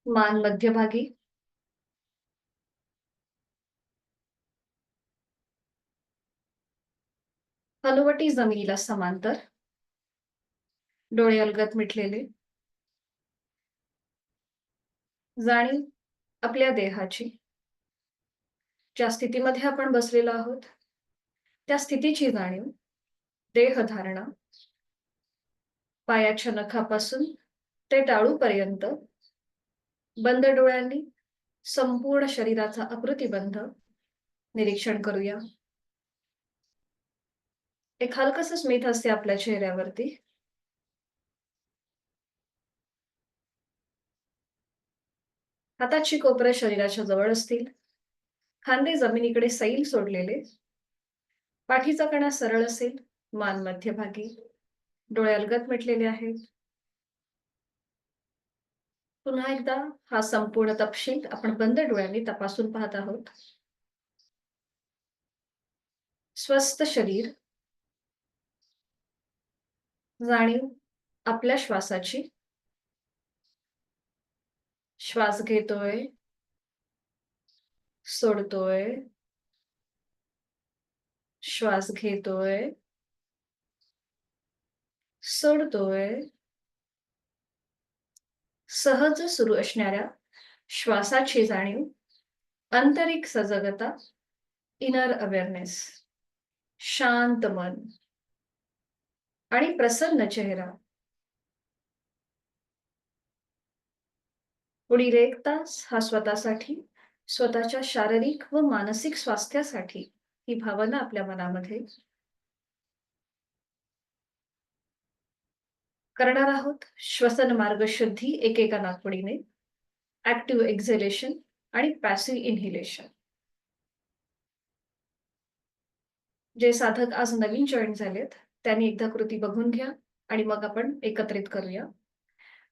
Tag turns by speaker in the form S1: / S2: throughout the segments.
S1: मान मध्यभागी, हनुवटी जमिनीला समांतर, डोळे अलगद मिटलेले, जाणीव आपल्या देहाची, ज्या स्थितीमध्ये आपण बसलेलो आहोत, त्या स्थितीची जाणीव, देहधारणा, पायाच्या नखापासून ते टाळूपर्यंत बंद डोळ्यांनी संपूर्ण शरीराचा आकृतिबंध निरीक्षण करूया. एक हलकसं स्मित असते आपल्या चेहऱ्यावरती. हाताची कोपरं शरीराच्या जवळ असतील, खांदे जमिनीकडे सैल सोडलेले, पाठीचा कणा सरळ असेल, मान मध्यभागी, डोळे अलगद मिटलेले आहेत. पुन्हा एकदा हा संपूर्ण तपशील आपण बंद डोळ्यांनी तपासून पाहत आहोत. स्वस्थ शरीर, जाणीव आपल्या श्वासाची, श्वास घेतोय, सोडतोय, श्वास घेतोय, सोडतोय. सहज सुरू असणाऱ्या श्वासाची जाणीव, आंतरिक सजगता, इनर अवेअरनेस, शांत मन आणि प्रसन्न चेहरा. पुढील 1 तास हा स्वतःसाठी, स्वतःच्या शारीरिक व मानसिक स्वास्थ्यासाठी ही भावना आपल्या मनामध्ये करणार आहोत. श्वसन मार्ग शुद्धी एकेका नाकपुडीने, ऍक्टिव्ह एक्झेलेशन आणि पॅसिव्ह इन्हेलेशन. जे साधक आज नवीन जॉईन झालेत त्यांनी एकदा कृती बघून घ्या आणि मग आपण एकत्रित करूया.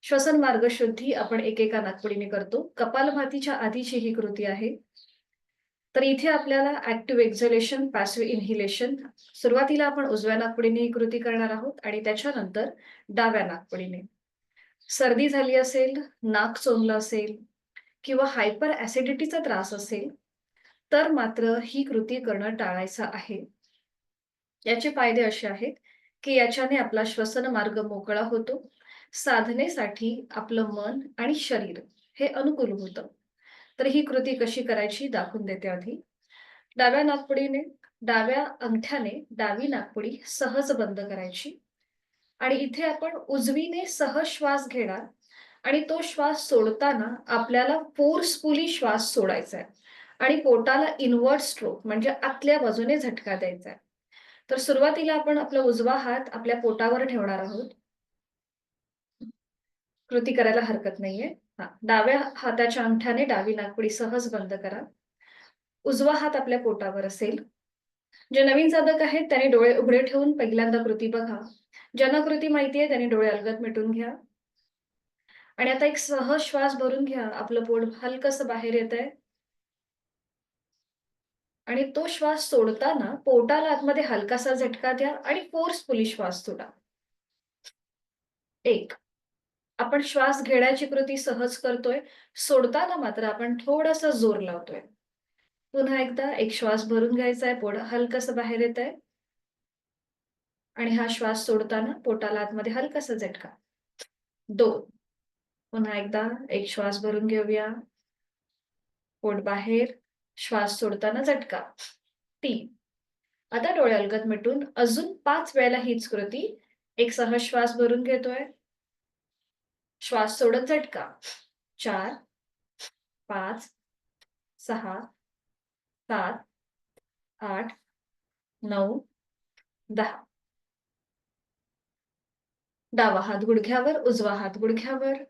S1: श्वसन मार्ग शुद्धी आपण एकेका नाकपुडीने करतो. कपालभातीच्या आधीची ही कृती आहे. तर इथे आपल्याला ऍक्टिव्ह एक्झलेशन, पॅसिव्ह इन्हेलेशन, सुरुवातीला आपण उजव्या नाकपुडीने ही कृती करणार आहोत आणि त्याच्यानंतर डाव्या नाकपुडीने. सर्दी झाली असेल, नाक चोंदलं असेल किंवा हायपर ऍसिडिटीचा त्रास असेल तर मात्र ही कृती करणं टाळायचं आहे. याचे फायदे असे आहेत की याच्याने आपला श्वसन मार्ग मोकळा होतो. साधनेसाठी आपलं मन आणि शरीर हे अनुकूल होतं. तर ही कृती कशी करायची दाखवून देते आधी. डाव्या नाकपुडीने, डाव्या अंगठ्याने डावी नाकपुडी सहज बंद करायची आणि इथे आपण उजवीने सहज श्वास घेणार आणि तो श्वास सोडताना आपल्याला फोर्सफुली श्वास सोडायचा आहे आणि पोटाला इनवर्ट स्ट्रोक म्हणजे आतल्या बाजूने झटका द्यायचा आहे. तर सुरुवातीला आपण आपला उजवा हात आपल्या पोटावर ठेवणार आहोत. कृती करायला हरकत नाहीये. डाव्या हाताच्या अंगठ्याने डावी नाकपुडी सहज बंद करा. उजवा हात आपल्या पोटावर असेल. जे नवीन साधक आहेत त्यांनी डोळे उघडे ठेवून पहिल्यांदा कृती बघा. ज्यांना कृती माहितीये त्यांनी डोळे अलगद मिटून घ्या. आणि आता एक सहज श्वास भरून घ्या. आपलं पोट हलकसं बाहेर येतंय. आणि तो श्वास सोडताना पोटाला आतमध्ये हलकासा झटका द्या आणि फोर्सफुली श्वास सोडा. 1. आपण श्वास घेण्याची कृती सहज करतोय. सोडताना मात्र आपण थोडासा जोर लावतोय. पुन्हा एकदा एक श्वास भरून घ्यायचा आहे. पोट हलकसं बाहेर येतंय. आणि हा श्वास सोडताना पोटाला आतमध्ये हलकासा झटका. 2. पुन्हा एकदा एक श्वास भरून घेऊया. पोट बाहेर, श्वास सोडताना झटका. 3. आता डोळे अलगद मिटून अजून 5 वेळेला हीच कृती. एक सहज श्वास भरून घेतोय. श्वास सोडत झटका. 4, 5, 6, 7, 8, 9, 10. डावा हात गुडघ्यावर, उजवा हात गुडघ्यावर.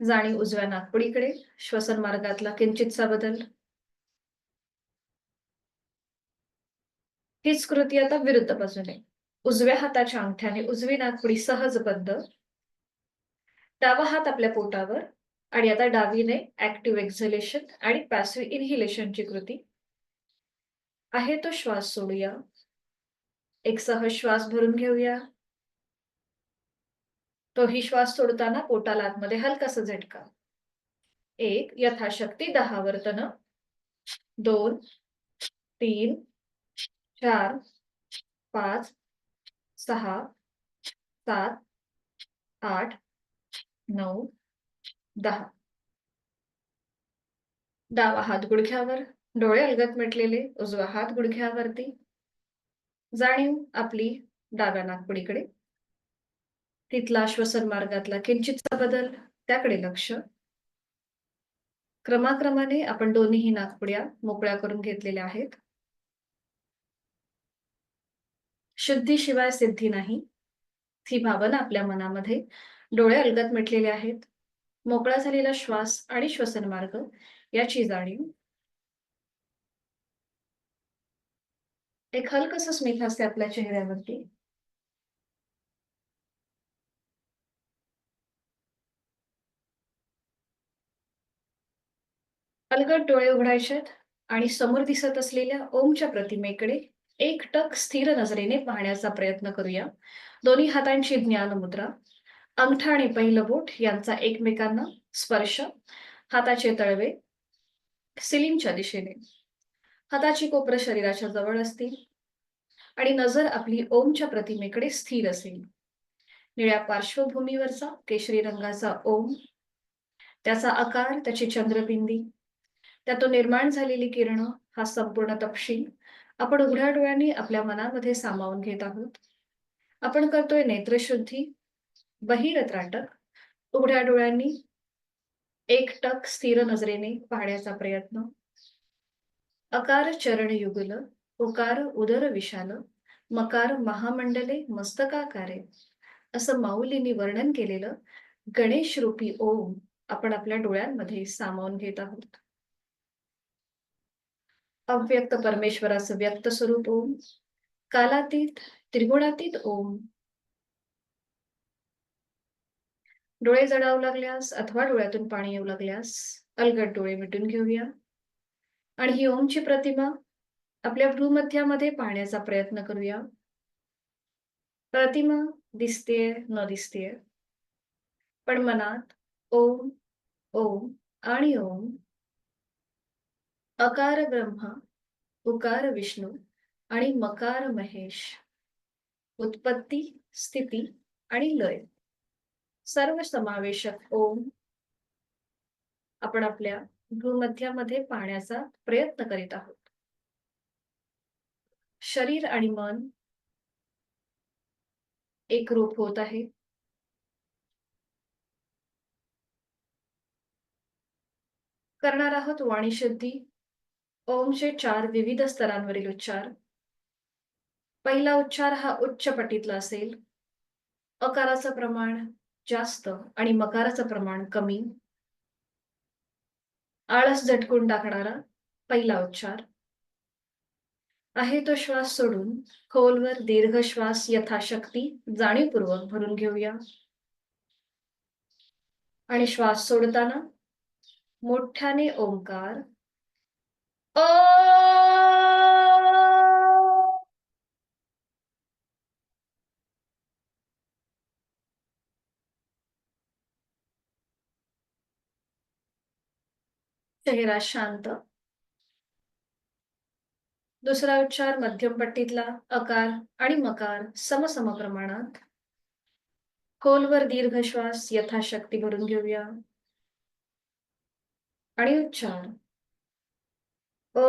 S1: जाणीव उजव्या नाकपुडीकडे, श्वसन मार्गातला किंचितसा बदल. हीच कृती आता विरुद्ध बाजूने. उजव्या हाताच्या अंगठ्याने उजवी नाकपुडी सहज बंद. डावा हात आपल्या पोटावर आणि आता डावीने ऍक्टिव्ह एक्झलेशन आणि पॅसिव्ह इन्हेलेशनची कृती. आहे तो श्वास सोडूया. एक सहज श्वास भरून घेऊया. तोही श्वास सोडताना पोटाला आतमध्ये हलकासा झटका. 1 यथाशक्ती 10 वर्तन, 2 3 4 5 6 7 8 9 10. डावा हात गुडघ्यावर, डोळे अलगद मिटलेले, उजवा हात गुडघ्यावरती. जाणीव आपली डाव्या नाकपुडीकडे. तिथला श्वसन मार्गातला किंचितचा बदल, त्याकडे लक्ष. क्रमाक्रमाने आपण दोन्हीही नाकपुड्या मोकळ्या करून घेतलेल्या आहेत. शुद्धीशिवाय सिद्धी नाही. ही भावना आपल्या मनामध्ये. डोळे अलगद मिटलेले आहेत. मोकळा झालेला श्वास आणि श्वसन मार्ग याची जाणीव. एक हलकसं स्मितहास्य आपल्या चेहऱ्यावरती. अलगद डोळे उघडायचेत आणि समोर दिसत असलेल्या ओमच्या प्रतिमेकडे एकटक स्थिर नजरेने पाहण्याचा प्रयत्न करूया. दोन्ही हातांची ज्ञान मुद्रा. अंगठा आणि पहिलं बोट यांचा एकमेकांना स्पर्श. हाताचे तळवे सिलिंगच्या दिशेने. हाताची कोपरं शरीराच्या जवळ असतील आणि नजर आपली ओमच्या प्रतिमेकडे स्थिर असेल. निळ्या पार्श्वभूमीवरचा केशरी रंगाचा ओम, त्याचा आकार, त्याची चंद्रबिंदी, त्यातून निर्माण झालेली किरणं, हा संपूर्ण तपशील आपण उघड्या डोळ्यांनी आपल्या मनामध्ये सामावून घेत आहोत. आपण करतोय नेत्रशुद्धी, बहिर त्राटक. उघड्या डोळ्यांनी एकटक स्थिर नजरेने पाहण्याचा प्रयत्न. अकार चरण युगल, उकार उदर विशाल, मकार महामंडले मस्तकाकारे, असं माऊलींनी वर्णन केलेलं गणेश रूपी ओम आपण आपल्या डोळ्यांमध्ये सामावून घेत आहोत. अव्यक्त परमेश्वराचं व्यक्त स्वरूप ओम, कालातीत त्रिगुणातीत ओम. डोळे जडावू लागल्यास अथवा डोळ्यातून पाणी येऊ लागल्यास अलगद डोळे मिटून घेऊया आणि ही ओमची प्रतिमा आपल्या भ्रूमध्यामध्ये पाहण्याचा प्रयत्न करूया. प्रतिमा दिसतेय न दिसतेय, पण मनात ओम ओम आणि ओम. अकार ब्रह्मा, उकार विष्णू आणि मकार महेश. उत्पत्ती, स्थिती आणि लय, सर्व समावेशक ओम आपण आपल्या भूमध्यामध्ये पाहण्याचा प्रयत्न करीत आहोत. शरीर आणि मन एकरूप होत आहे. करणार आहोत वाणी शुद्धी. ओमचे 4 विविध स्तरांवरील उच्चार. पहिला उच्चार हा उच्च पटीतला असेल. अकाराचं प्रमाण जास्त आणि मकाराचं प्रमाण कमी. आळस झटकून टाकणारा पहिला उच्चार आहे. तो श्वास सोडून खोलवर दीर्घ श्वास यथाशक्ती जाणीवपूर्वक भरून घेऊया आणि श्वास सोडताना मोठ्याने ओंकार ओ. चेहरा शांत. दुसरा उच्चार मध्यम पट्टीतला अकार आणि मकार समसम प्रमाणात. खोलवर दीर्घ श्वास यथाशक्ती भरून घेऊया आणि उच्चार ओ.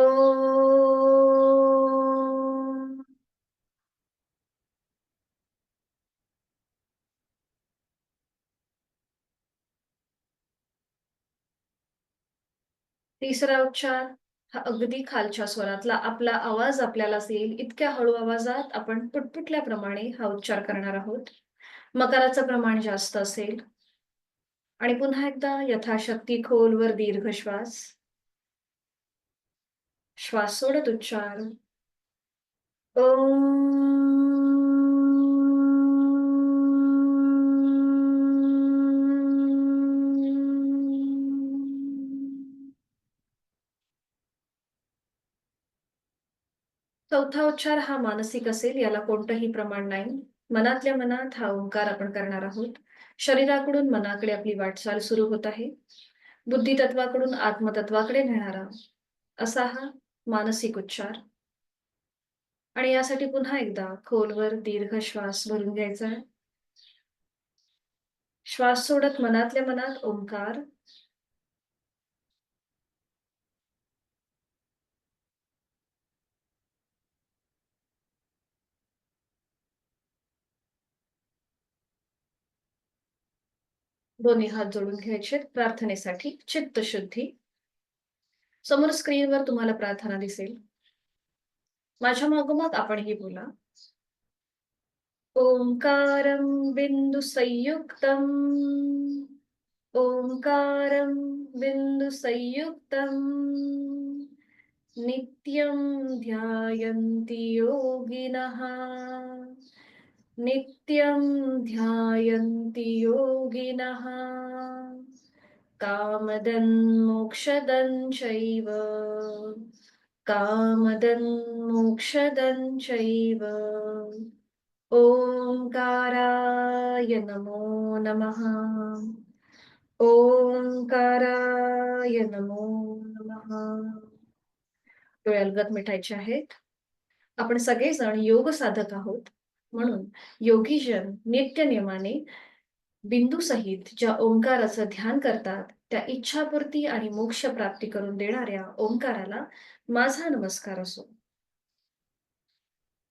S1: तिसरा उच्चार हा अगदी खालच्या स्वरातला. आपला आवाज आपल्याला येईल इतक्या हळू आवाजात आपण पुटपुटल्याप्रमाणे हा उच्चार करणार आहोत. मकाराचं प्रमाण जास्त असेल आणि पुन्हा एकदा यथाशक्ती खोलवर दीर्घ श्वास. श्वास सोडत उच्चार ओम. चौथा उच्चार हा मानसिक असेल. याला कोणतंही प्रमाण नाही. मनातल्या मनात हा ओंकार आपण करणार आहोत. शरीराकडून मनाकडे आपली वाटचाल सुरू होत आहे. बुद्धितत्वाकडून आत्मतत्वाकडे नेणारा असा हा मानसिक उच्चार. आणि यासाठी पुन्हा एकदा खोलवर दीर्घ श्वास भरून घ्यायचा आहे. श्वास सोडत मनातल्या मनात ओंकार. दोन्ही हात जोडून घ्यायचे प्रार्थनेसाठी. चित्तशुद्धी. समोर स्क्रीनवर तुम्हाला प्रार्थना दिसेल. माझ्या मागोमाग आपणही बोला. ओंकारं बिंदुसंयुक्तम्. ओंकारं बिंदुसंयुक्तम्. नित्यं ध्यायन्ति योगिनः. नित्यं ध्यायन्ति योगिनः. कामदं मोक्षदं चैव. कामदं मोक्षदं चैव. ओंकाराय नमो नमः. ओंकाराय नमो नमः. डोळे अलगद मिटायचे आहेत. आपण सगळेजण योग साधक आहोत, म्हणून योगीजन नित्यनेमाने बिंदूसहित ज्या ओंकाराचं ध्यान करतात, त्या इच्छापूर्ती आणि मोक्ष प्राप्ती करून देणाऱ्या ओंकाराला माझा नमस्कार असो.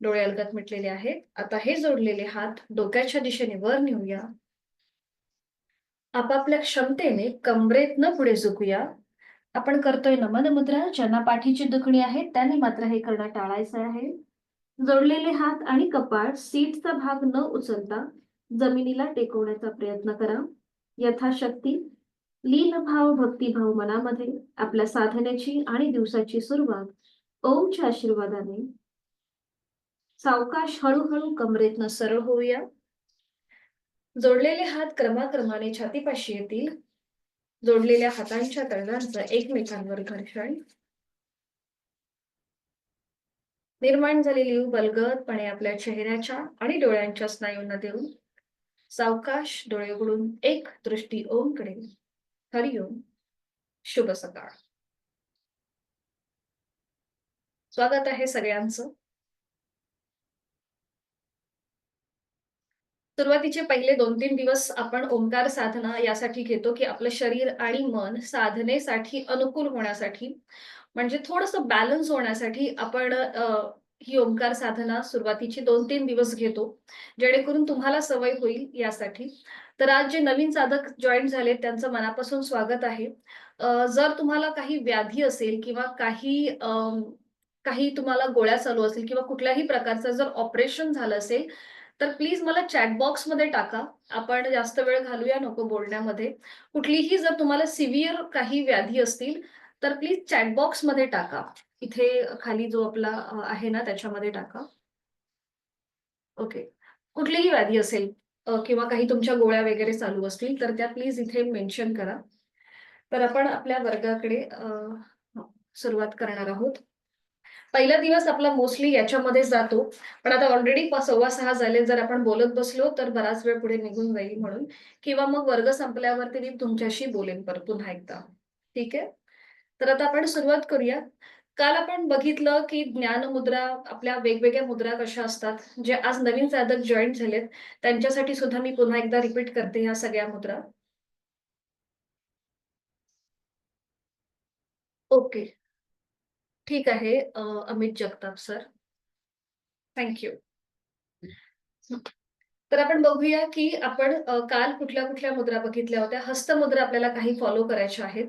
S1: डोळे अलगद मिटलेले आहेत. आता हे जोडलेले हात डोक्याच्या दिशेने वर नेऊया. आपापल्या क्षमतेने कमरेत न पुढे झुकूया. आपण करतोय नमन मुद्रा. ज्यांना पाठीची दुखणी आहे त्यांनी मात्र हे करणं टाळायचं आहे. जोडलेले हात आणि कपाळ सीटचा भाग न उचलता जमिनीला टेकवण्याचा प्रयत्न करा. यथाशक्ती लीन भाव भक्तिभाव मनामध्ये आपल्या साधनेची आणि दिवसाची सुरुवात ओमच्या आशीर्वादाने सावकाश हळूहळू कमरेतनं सरळ होऊया. जोडलेले हात क्रमाक्रमाने छातीपाशी येतील. जोडलेल्या हातांच्या तळव्यांचं एकमेकांवर घर्षण. निर्माण झालेली ऊब अलगदपणे आपल्या चेहऱ्याच्या आणि डोळ्यांच्या स्नायूंना देऊन सावकाश डोळे उघडून एक दृष्टी ओमकडे. हरिओम. शुभ सकाळ. स्वागत आहे सगळ्यांचं. सुरुवातीचे पहिले 2-3 दिवस आपण ओंकार साधना यासाठी घेतो, की आपलं शरीर आणि मन साधनेसाठी अनुकूल होण्यासाठी, म्हणजे थोडंसं बॅलन्स होण्यासाठी आपण ही ओंकार साधना सुरुवातीचे 2-3 दिवस घेतो, जेणेकरून तुम्हाला सवय होईल यासाठी. तर आज जे नवीन साधक जॉइन झालेत त्यांचं मनापासून स्वागत आहे. जर तुम्हाला काही व्याधी असेल किंवा काही तुम्हाला गोळ्या चालू असतील किंवा कुठल्याही प्रकारचं जर ऑपरेशन झालं असेल, तर प्लीज मला चॅट बॉक्समध्ये टाका. आपण जास्त वेळ घालूया नको बोलण्यामध्ये. कुठलीही जर तुम्हाला सिव्हिअर काही व्याधी असतील, तर प्लीज चॅट बॉक्समध्ये टाका. इथे खाली जो आपला आहे ना त्याच्यामध्ये टाका. ओके. कुठलीही व्याधी असेल किंवा काही तुमच्या गोळ्या वगैरे चालू असतील, तर त्या प्लीज इथे मेन्शन करा. तर आपण आपल्या वर्गाकडे सुरुवात करणार आहोत. पहिला दिवस आपला मोस्टली याच्यामध्येच जातो. पण आता ऑलरेडी 6:15 झाले. जर आपण बोलत बसलो तर बराच वेळ पुढे निघून जाईल म्हणून, किंवा मग वर्ग संपल्यावरती मी तुमच्याशी बोलेन परत पुन्हा एकदा. ठीक आहे? तर आता आपण सुरुवात करूया. काल आपण बघितलं की ज्ञानमुद्रा, आपल्या वेगवेगळ्या मुद्रा कशा असतात. जे आज नवीन साधक जॉइन झालेत त्यांच्यासाठी सुद्धा मी पुन्हा एकदा रिपीट करते ह्या सगळ्या मुद्रा. ओके. ठीक आहे. Amit Jagtap sir. Thank you. तर आपण बघूया की आपण काल कुठल्या-कुठल्या मुद्रा बघितल्या होत्या. हस्तमुद्रा आपल्याला काही फॉलो करायच्या आहेत.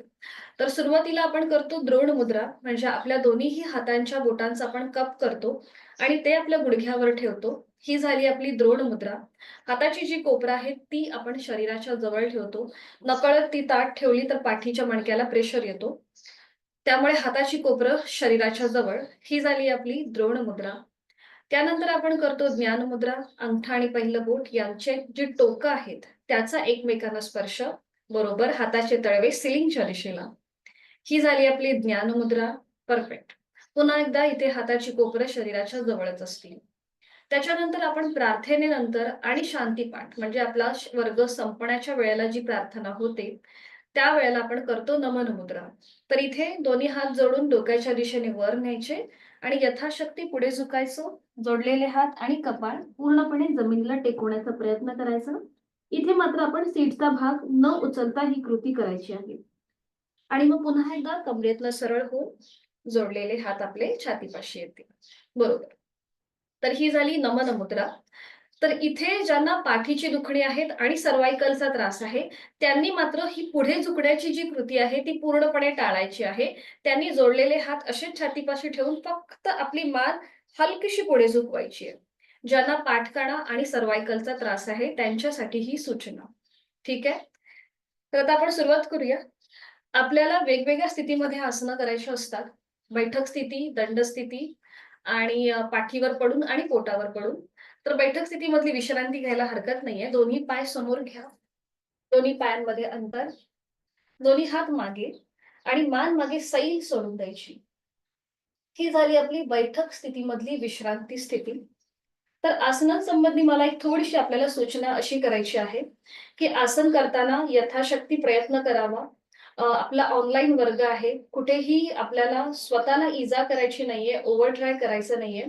S1: तर सुरुवातीला आपण करतो द्रोण मुद्रा, म्हणजे आपल्या दोन्हीही हातांच्या बोटांचा आपण कप करतो आणि ते आपल्या गुडघ्यावर ठेवतो. ही झाली आपली द्रोण मुद्रा. हाताची जी कोपरा आहे ती आपण शरीराच्या जवळ ठेवतो. नकळत ती ताठ ठेवली तर पाठीच्या मणक्याला प्रेशर येतो. त्यामुळे हाताची कोपरं शरीराच्या जवळ. ही झाली आपली द्रोण मुद्रा. त्यानंतर आपण करतो ज्ञान मुद्रा. अंगठा आणि पहिलं बोट यांचे जी टोकं आहेत त्याचा एकमेकांना स्पर्श, बरोबर हाताचे तळवे सिलिंगच्या दिशेला. ही झाली आपली ज्ञान मुद्रा. परफेक्ट. पुन्हा एकदा इथे हाताची कोपरं शरीराच्या जवळच असतील. त्याच्यानंतर आपण प्रार्थनेनंतर आणि शांतीपाठ, म्हणजे आपला वर्ग संपण्याच्या वेळेला जी प्रार्थना होते त्यावेळेला आपण करतो नमन मुद्रा. तर इथे दोन्ही हात जोडून डोक्याच्या दिशेने वर न्यायचे आणि यथाशक्ती पुढे झुकायचं. जोडलेले हात आणि कपाळ पूर्णपणे जमिनीला टेकवण्याचा प्रयत्न करायचा. इथे मात्र आपण सीटचा भाग न उचलता ही कृती करायची आहे. आणि मग पुन्हा एकदा कमरेतनं सरळ होऊन जोडलेले हात आपले छातीपाशी येतील. बरोबर. तर ही झाली नमन मुद्रा. तर इथे ज्यांना पाठीची दुखणी आहेत आणि सर्व्हायकलचा त्रास आहे, त्यांनी मात्र ही पुढे झुकण्याची जी कृती आहे ती पूर्णपणे टाळायची आहे. त्यांनी जोडलेले हात असेच छातीपाशी ठेवून फक्त आपली मान हलकीशी पुढे झुकवायची आहे. ज्यांना पाठकाणा आणि सर्व्हायकलचा त्रास आहे त्यांच्यासाठी ही सूचना. ठीक आहे? तर आता आपण सुरुवात करूया. आपल्याला वेगवेगळ्या स्थितीमध्ये आसनं करायची असतात. बैठक स्थिती, दंड स्थिती आणि पाठीवर पडून आणि पोटावर पडून. तर बैठक स्थितीमधली विश्रांती घ्यायला हरकत नाहीये. दोन्ही पाय समोर घ्या. दोन्ही पायांमध्ये अंतर, दोन्ही हात मागे आणि मान मागे सैल सोडून द्यायची. ही झाली आपली बैठक स्थितीमधली विश्रांती स्थिती. तर आसनांसंबंधी मला एक थोडीशी आपल्याला सूचना अशी करायची आहे, की आसन करताना यथाशक्ती प्रयत्न करावा. आपला ऑनलाईन वर्ग आहे. कुठेही आपल्याला स्वतःला इजा करायची नाहीये, ओव्हर ट्राय करायचं नाहीये.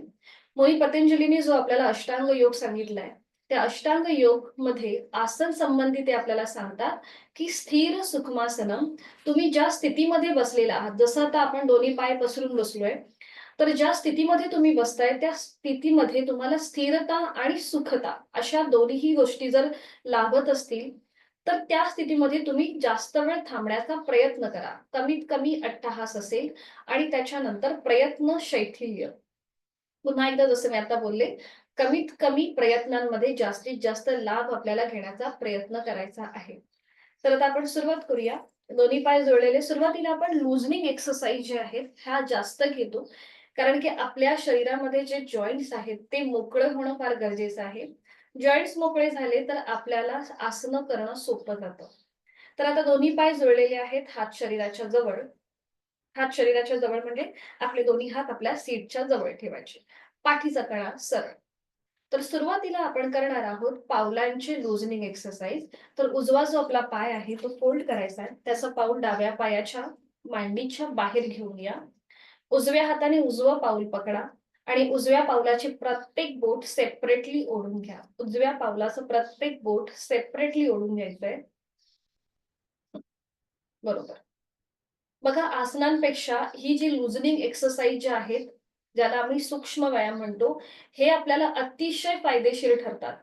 S1: मुनी पतंजलीने जो आपल्याला अष्टांग योग सांगितलाय, त्या अष्टांग योगमध्ये आसन संबंधी ते आपल्याला सांगतात, की स्थिर सुखमासनम. तुम्ही ज्या स्थितीमध्ये बसलेला आहात, जसं आता आपण दोन्ही पाय पसरून बसलोय, तर ज्या स्थितीमध्ये तुम्ही बसताय त्या स्थितीमध्ये तुम्हाला स्थिरता आणि सुखता अशा दोन्हीही गोष्टी जर लाभत असतील, तर त्या स्थितीमध्ये तुम्ही जास्त वेळ थांबण्याचा प्रयत्न करा. कमीत कमी अट्टहास असेल आणि त्याच्यानंतर प्रयत्न शैथिल्य. पुन्हा एकदा जसं मी आता बोलले, कमीत कमी प्रयत्नांमध्ये जास्तीत जास्त लाभ आपल्याला घेण्याचा प्रयत्न करायचा आहे. तर आता आपण सुरुवात करूया. दोन्ही पाय जोडलेले. सुरुवातीला आपण लुजनिंग एक्सरसाइज जे आहेत ह्या जास्त घेतो. कारण की आपल्या शरीरामध्ये जे जॉइंट्स आहेत ते मोकळं होणं फार गरजेचं आहे. जॉइंट्स मोकळे झाले तर आपल्याला आसनं करणं सोपं जातं. तर आता दोन्ही पाय जोडलेले आहेत. हात शरीराच्या जवळ. हात शरीराच्या जवळ म्हणजे आपले दोन्ही हात आपल्या सीटच्या जवळ ठेवायचे. पाठीचा कणा सरळ. तर सुरुवातीला आपण करणार आहोत पावलांचे लूजनिंग एक्सरसाइज. तर उजवा जो आपला पाय आहे तो फोल्ड करायचा आहे. त्याचं पाऊल डाव्या पायाच्या मांडीच्या बाहेर घेऊन या. उजव्या हाताने उजवं पाऊल पकडा आणि उजव्या पावलाचे प्रत्येक बोट सेपरेटली ओढून घ्या. उजव्या पावलाचं प्रत्येक बोट सेपरेटली ओढून घ्यायचंय. बरोबर. बघा आसनांपेक्षा ही जी लुजनिंग एक्सरसाइज ज्या आहेत, ज्याला आम्ही सूक्ष्म व्यायाम म्हणतो, हे आपल्याला अतिशय फायदेशीर ठरतात.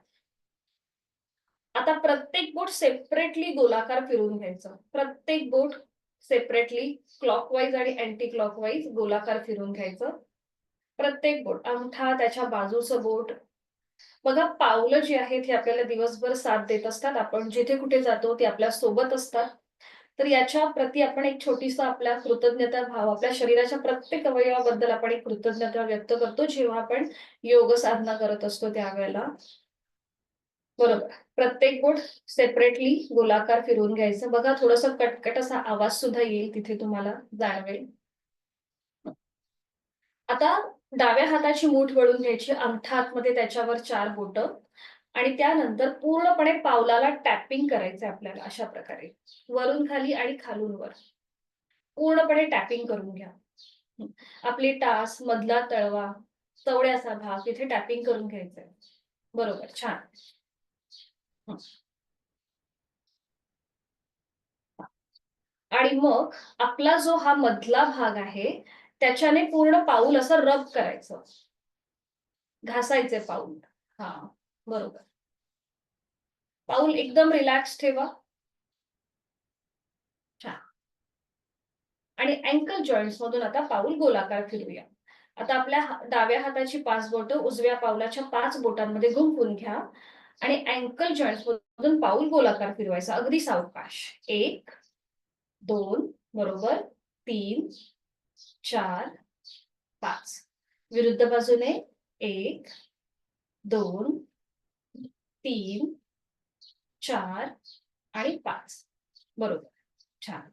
S1: आता प्रत्येक बोट सेपरेटली गोलाकार फिरवून घ्यायचं. प्रत्येक बोट सेपरेटली क्लॉकवाईज आणि अँटी क्लॉकवाईज गोलाकार फिरवून घ्यायचं. प्रत्येक बोट, अंगठा, त्याच्या बाजूचं बोट. बघा पावलं जी आहेत ही आपल्याला दिवसभर साथ देत असतात. आपण जिथे कुठे जातो ते आपल्या सोबत असतात. तर याच्या प्रती आपण एक छोटीसा आपला कृतज्ञता भाव, आपल्या शरीराच्या प्रत्येक अवयवाबद्दल आपण एक कृतज्ञता व्यक्त करतो जेव्हा आपण योग साधना करत असतो त्यावेळेला. बरोबर. प्रत्येक बोट सेपरेटली गोलाकार फिरवून घ्यायचं. बघा थोडंसं कटकट असा आवाज सुद्धा येईल तिथे तुम्हाला जाणवेल. आता डाव्या हाताची मूठ वळून घ्यायची. अंगठा आतमध्ये त्याच्यावर 4 बोटं आणि त्यानंतर पूर्णपणे पावलाला टॅपिंग करायचंय आपल्याला अशा प्रकारे. वरून खाली आणि खालून वर. पूर्णपणे टॅपिंग करून घ्या. हं. आपली टाच, मधला तळवा, चवड्याचा भाग इथे टॅपिंग करून घ्यायचंय. बरोबर. छान. हं. आणि मग आपला जो हा मधला भाग आहे, त्याच्याने पूर्ण पाऊल असं रब करायचं. घासायचे पाऊल. हां, बरोबर. पाऊल एकदम रिलॅक्स ठेवा. छान. आणि अँकल जॉइंट्स मधून आता पाऊल गोलाकार फिरूया. आता आपल्या डाव्या हाताची 5 बोटं उजव्या पावलाच्या 5 बोटांमध्ये गुंफून घ्या आणि अँकल जॉइंट्स मधून पाऊल गोलाकार फिरवायचा अगदी सावकाश. 1, 2 बरोबर, 3, 4, 5. विरुद्ध बाजूने 1, 2, 3, 4 आणि 5. बरोबर. छान.